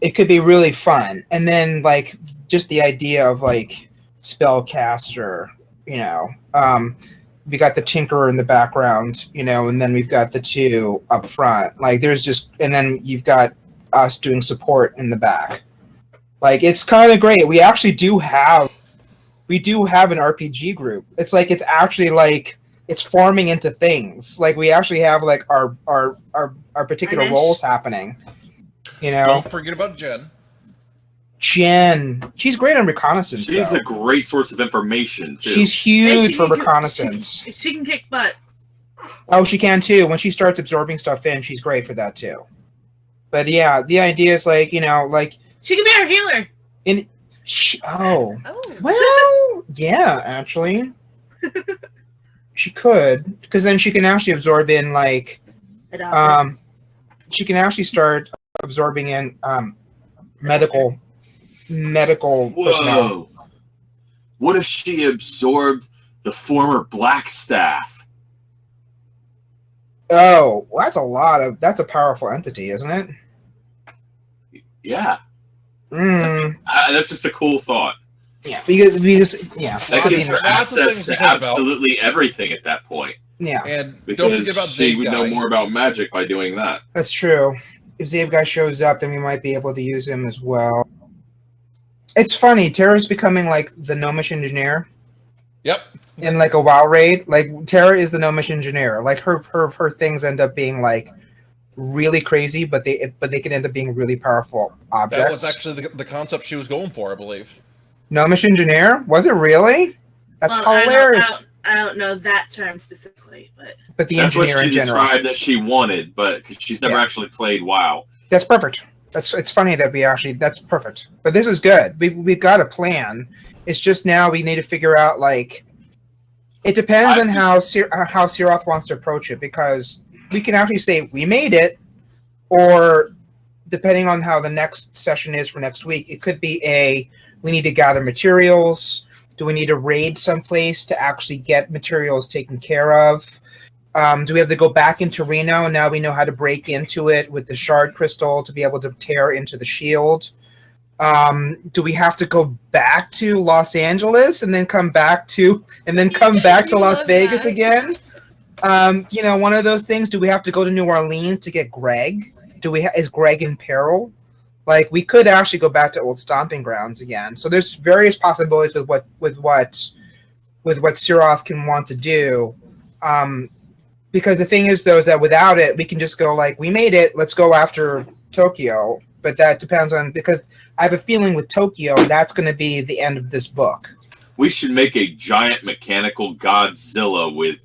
It could be really fun. And then, like, just the idea of, like, spellcaster, we got the Tinkerer in the background, and then we've got the two up front. Like, and then you've got us doing support in the back. Like, it's kind of great. We actually do have an RPG group. It's like, it's actually like, it's forming into things. Like, we actually have, like, our particular roles happening. Don't forget about Jen. Jen, she's great on reconnaissance. She's though. a great source of information too. She's huge for reconnaissance. She can kick butt. Oh, she can too. When she starts absorbing stuff in, she's great for that too. But yeah, the idea is like, you know, like She can be our healer. Oh. Oh. Well, yeah, actually. She could, because then she can actually absorb in like she can actually start absorbing in medical personnel. Whoa! What if she absorbed the former Blackstaff? Oh, well, that's a powerful entity, isn't it? Yeah. That's just a cool thought. Yeah, because yeah. That gives her Lots of access things to to think about. absolutely everything at that point. Yeah, And don't Because forget about she would know Xavguy. more about magic by doing that. that's true. If Xavguy shows up, then we might be able to use him as well. It's funny, Terra's becoming like the gnomish engineer Yep. in like a WoW raid. Like Terra is the gnomish engineer. Like her things end up being like really crazy, but they can end up being really powerful objects. That was actually the concept she was going for, I believe. Gnomish engineer? Was it really? That's Well, hilarious. I don't know that term specifically, But the That's what engineer she in general. described that she wanted, but she's never actually played WoW. That's perfect. It's funny that that's perfect. But this is good. We've got a plan. It's just now we need to figure out like it depends on how Ciroth wants to approach it, because we can actually say we made it, or depending on how the next session is for next week, it could be we need to gather materials. Do we need to raid someplace to actually get materials taken care of? Do we have to go back into Reno? Now we know how to break into it with the shard crystal to be able to tear into the shield. Do we have to go back to Los Angeles and then come back to Las Vegas again? You know, one of those things. Do we have to go to New Orleans to get Greg? Is Greg in peril? Like, we could actually go back to old stomping grounds again. So there's various possibilities with what Ciroth can want to do. Because the thing is, though, is that without it, we can just go like, we made it, let's go after Tokyo. But that depends on, because I have a feeling with Tokyo, that's going to be the end of this book. We should make a giant mechanical Godzilla with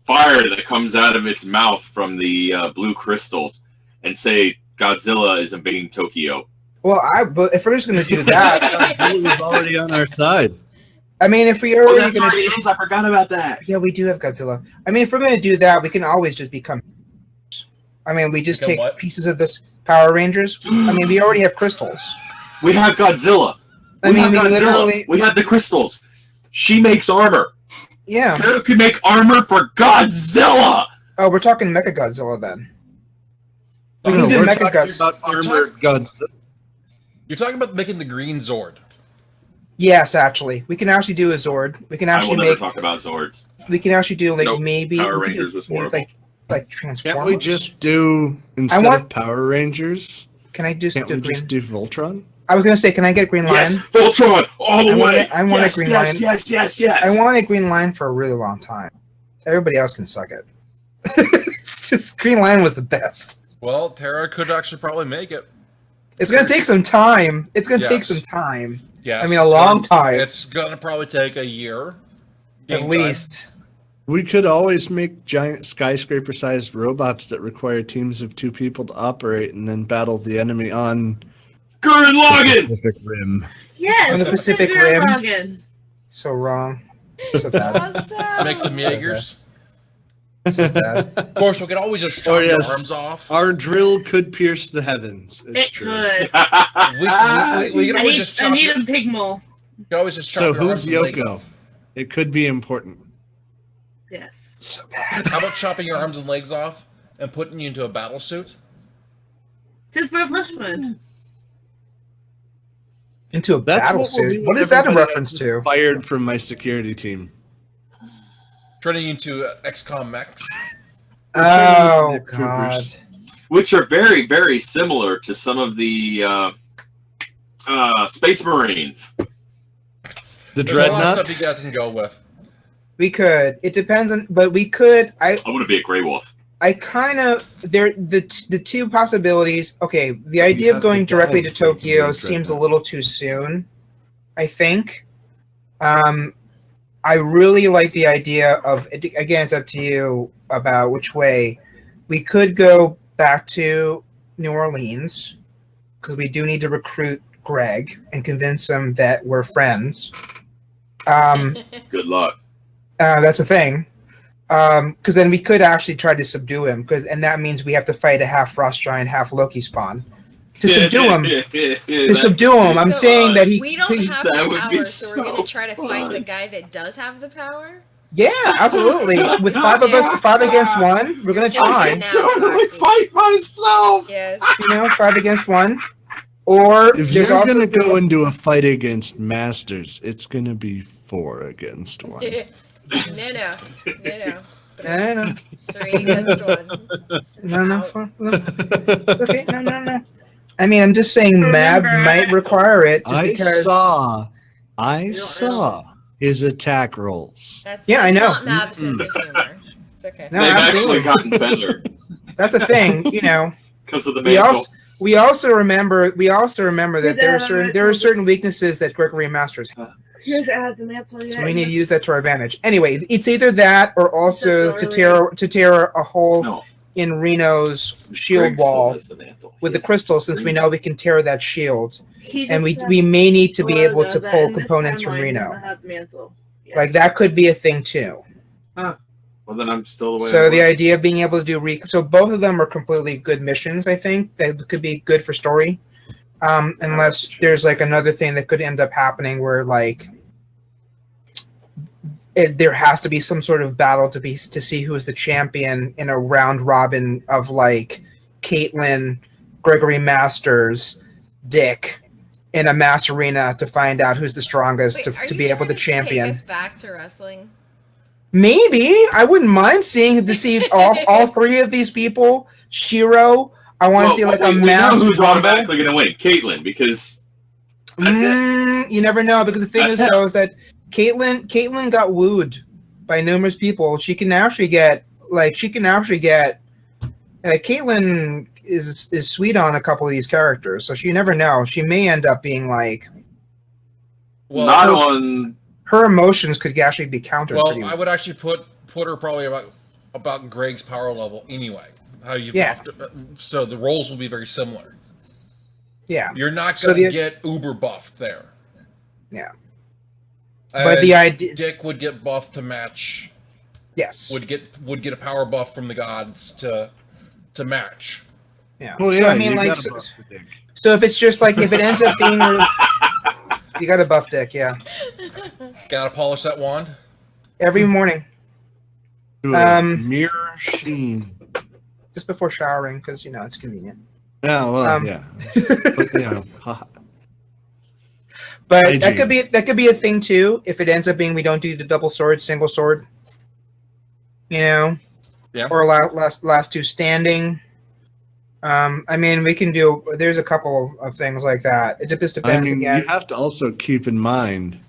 fire that comes out of its mouth from the blue crystals and say Godzilla is invading Tokyo. Well, but if we're just going to do that, Godzilla was already on our side. I mean, if we Oh, already that's going right, it is. I forgot about that. yeah, we do have Godzilla. I mean, if we're going to do that, we can always just become. I mean, we just Become take what? pieces of this Power Rangers. I mean, we already have crystals. We have Godzilla. I We mean, have we Godzilla. literally, We have the crystals. She makes armor. yeah. Terra could make armor for Godzilla. Oh, we're talking Mecha Godzilla then. We No, can do we're Mecha talking Godzilla. about armored Godzilla. You're talking about making the green Zord. Yes, actually, we can actually do a Zord. We can I will actually never make. talk about Zords. We can actually do like Nope, maybe Power we can do Rangers was horrible. like Transformers. Can't we just do, instead want- of Power Rangers, Can I just can't do we green? just do Voltron? I was gonna say, can I get Green Line? Yes, Voltron, all the I want way. it- I want a yes, green yes, line. yes, yes, yes. I wanted Green Line for a really long time. Everybody else can suck it. It's just Green Line was the best. Well, Terra could actually probably make it. It's gonna take some time. It's gonna take Yes. some time. Yes, I mean, a it's long gonna- time. It's gonna probably take a year. At Game time. least. We could always make giant skyscraper-sized robots that require teams of 2 people to operate and then battle the enemy on Gurren the Lagann. Pacific Rim. yes, On the Pacific Gurren Rim. Lagann. So wrong. So bad. Awesome. Make some Jaegers. So bad. Of course, we could always just chop Oh, your yes. arms off. Our drill could pierce the heavens. It's It true. could. We could I always need, just I chop need your, a pig mole. we could always just chop So your who's arms and legs Yoko? off. It could be important. Yes. So bad. How about chopping your arms and legs off and putting you into a battle suit? Tis for Fleshwood. Into a That's battle what we'll suit. do What with is that a everybody reference that's to? Fired from my security team. Turning you into XCOM mechs. Oh Nick god. Coopers. Which are very, very similar to some of the Space The Marines. There's a lot of Dreadnoughts. stuff you guys can go with. We could. It depends on, but we could. I want to be a Grey Wolf. I kind of the two possibilities. Okay, the idea of have going to directly to dive Tokyo into seems a Dreadnought. little too soon. I think. I I really like the idea of, again, it's up to you about which way. We could go back to New Orleans, because we do need to recruit Greg and convince him that we're friends. Good luck. That's the thing. Because then we could actually try to subdue him, and that means we have to fight a half frost giant, half Loki spawn. To subdue him, I'm saying that we don't have that the would power, be so we're going to try to fight fun. the guy that does have the power? Yeah, absolutely. With 5 of us, 5 against 1, we're going to try. I totally fight myself. Yes. 5 against 1. Or If there's you're also going to go into a fight against masters, it's going to be 4 against 1. No. No. 3 against 1. No. It's okay. No. I mean, I'm just saying Mab might require it just because. I saw his attack rolls. That's I know. not Mab's sense of humor. It's okay. No, They've absolutely. actually gotten better That's the thing, because of the We mantle. also remember that there are certain weaknesses that Gregory Masters have. So we need to use that to our advantage. Anyway, it's either that or also to tear a hole in Reno's shield Greg still wall has the mantle. with He the has crystal, since we know we can tear that shield, He and just we may need to be said able to that pull in this components from timeline he doesn't Reno. have mantle. Yeah. Like that could be a thing too. Well, then I'm still the way. So the idea of being able to do so both of them are completely good missions. I think that could be good for story, unless there's like another thing that could end up happening where like there has to be some sort of battle to see who is the champion in a round robin of like Caitlyn, Gregory Masters, Dick in a mass arena to find out who's the strongest to be able to champion. Take us back to wrestling. Maybe I wouldn't mind seeing all 3 of these people. Shiro, I want to see like a we mass. know who's rumble. automatically going to win? Caitlyn, because that's it. You never know, because the thing is that Caitlyn got wooed by numerous people. She can actually get. Caitlyn is sweet on a couple of these characters, so you never know. She may end up being like. Well, Not on. Her emotions could actually be countered. Well, I would actually put her probably about Greg's power level anyway. So the roles will be very similar. Yeah. You're not going to get uber buffed there. Yeah. But the idea, Dick would get buffed to match. Yes. Would get a power buff from the gods to match. Yeah. Well, yeah. So, I mean, like, so if it's just like if it ends up being, you got a buff Dick, yeah. Gotta polish that wand every morning. Mirror sheen. Just before showering, because it's convenient. Yeah, well, yeah. But that could be a thing too. If it ends up being we don't do the double sword, single sword. Yeah. Or last 2 standing. I mean, we can do. There's a couple of things like that. It just depends. Again, you have to also keep in mind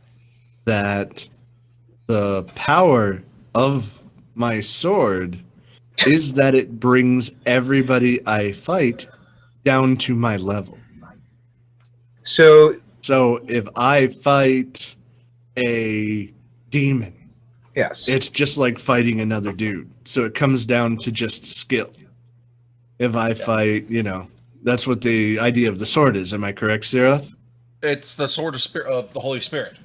that the power of my sword is that it brings everybody I fight down to my level. So if I fight a demon, yes, it's just like fighting another dude. So it comes down to just skill. If I fight, that's what the idea of the sword is. Am I correct, Ciroth? It's the sword of the Holy Spirit.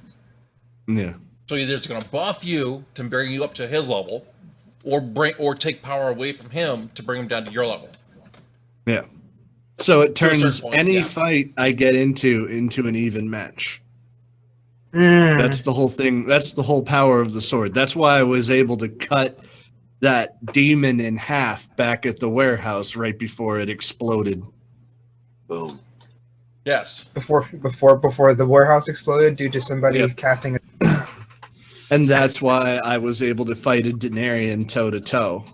Yeah. So either it's going to buff you to bring you up to his level, or take power away from him to bring him down to your level. Yeah. So it To a turns certain point, any fight I get into an even match. Mm. That's the whole thing. That's the whole power of the sword. That's why I was able to cut that demon in half back at the warehouse right before it exploded. Boom. Yes. Before the warehouse exploded due to somebody casting. And that's why I was able to fight a Denarian toe to toe.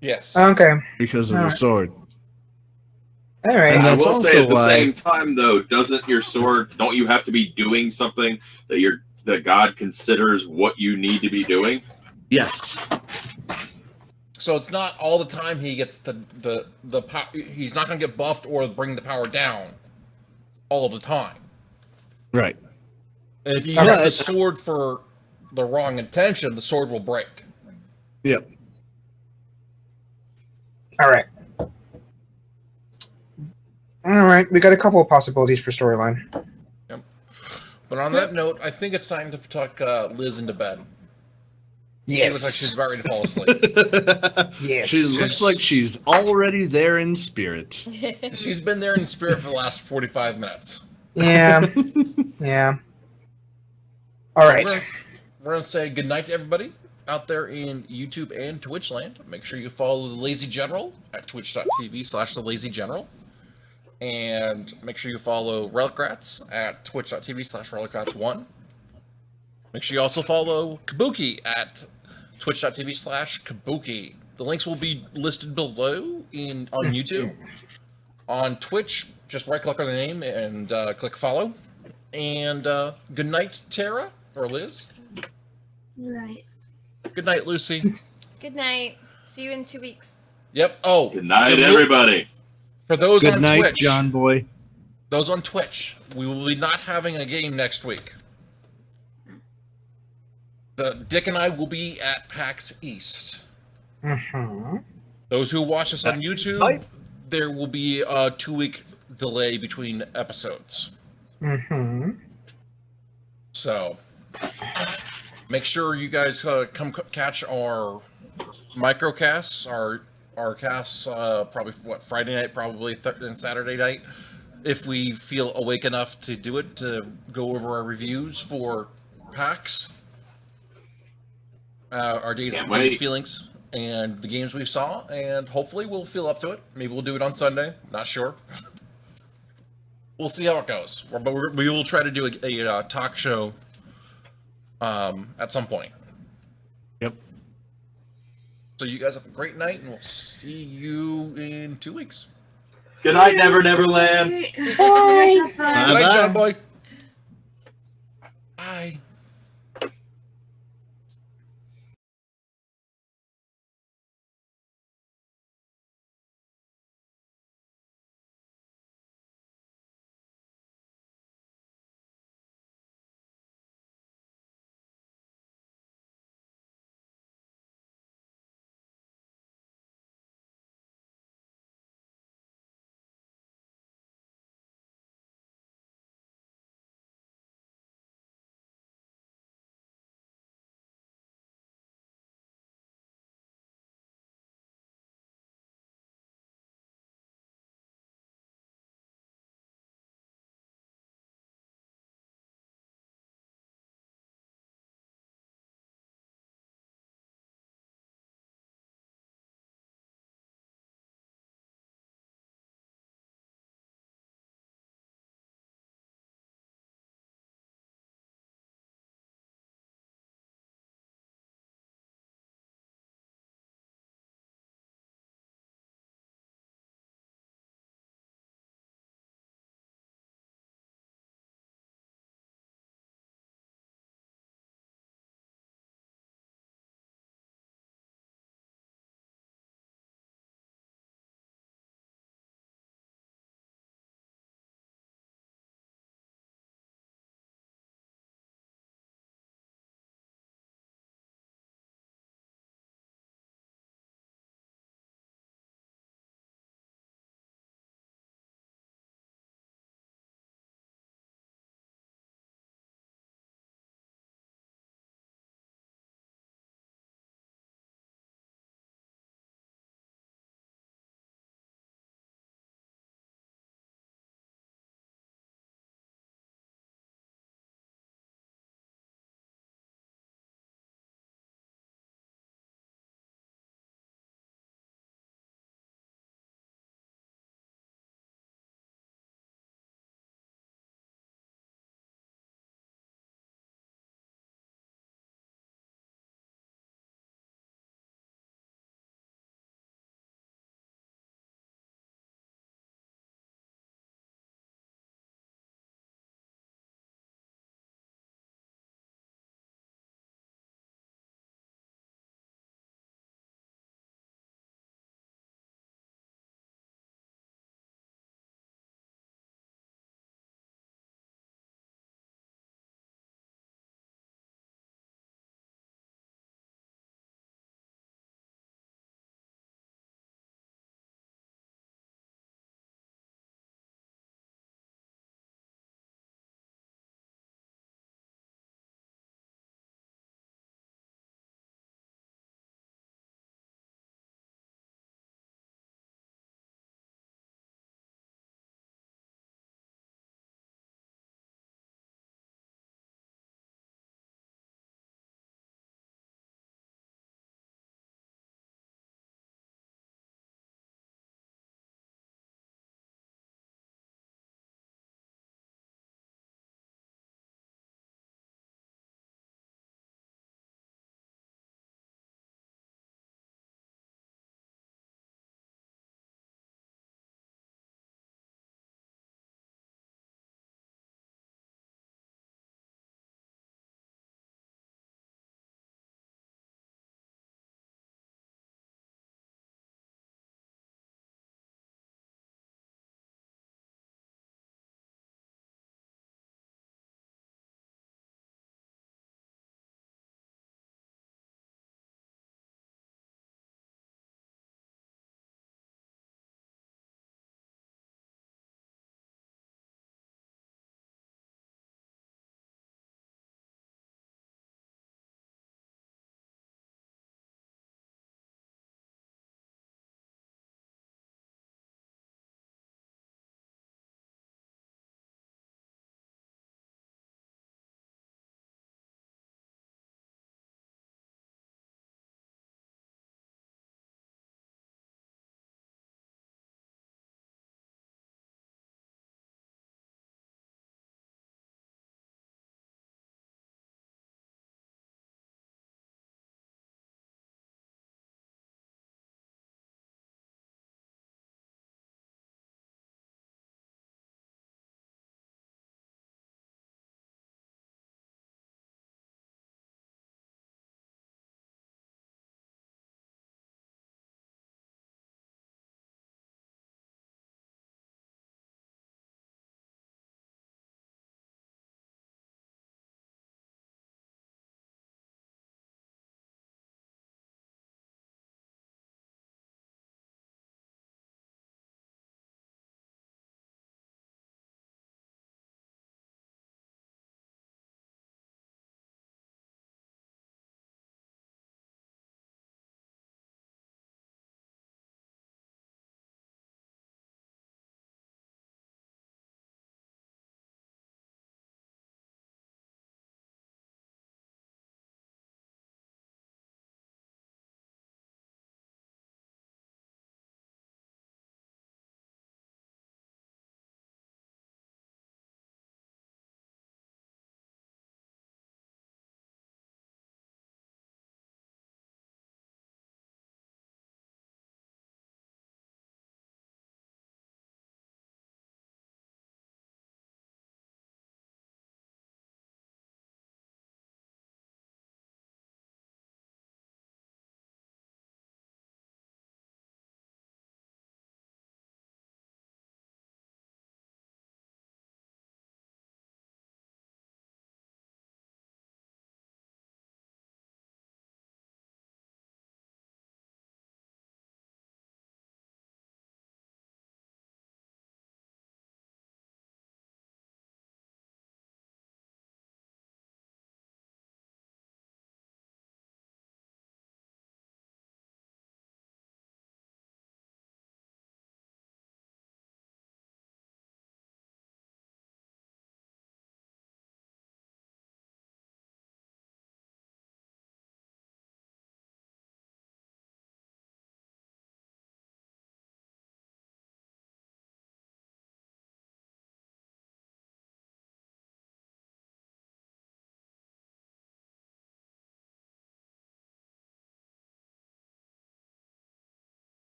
Yes. Okay. Because of the sword. All right. And I that's will say also at the why- same time, though, don't you have to be doing something that God considers what you need to be doing? Yes. So it's not all the time he gets the power. He's not going to get buffed or bring the power down all the time. Right. And if you use the sword for the wrong intention, the sword will break. Yep. All right. All right. We got a couple of possibilities for storyline. Yep. But on that note, I think it's time to tuck Liz into bed. She looks like she's about ready to fall asleep. Yes. She looks like she's already there in spirit. She's been there in spirit for the last 45 minutes. Yeah. Yeah. All right. We're going to say goodnight to everybody out there in YouTube and Twitch land. Make sure you follow the Lazy General at twitch.tv/thelazygeneral. And make sure you follow Relic Rats at twitch.tv/relikrats1. Make sure you also follow Kabuki at twitch.tv/Kabuki. The links will be listed below on YouTube. On Twitch, just right-click on the name and click follow. And good night, Tara or Liz. Right. Good night, Lucy. Good night. See you in 2 weeks. Yep. Oh, Good night, everybody. For those Good on night, Twitch, John Boy. those on Twitch, we will be not having a game next week. Dick and I will be at PAX East. Mm-hmm. Those who watch us on That's YouTube, right. there will be a 2-week delay between episodes. Mm-hmm. So, make sure you guys come catch our microcasts, our casts, probably Friday night, probably and Saturday night, if we feel awake enough to do it, to go over our reviews for PAX, our days feelings, and the games we saw, and hopefully we'll feel up to it. Maybe we'll do it on Sunday. Not sure. We'll see how it goes. But we will try to do a talk show at some point. Yep. So you guys have a great night, and we'll see you in 2 weeks. Good night, Never Neverland. Bye. Good night, John Boy.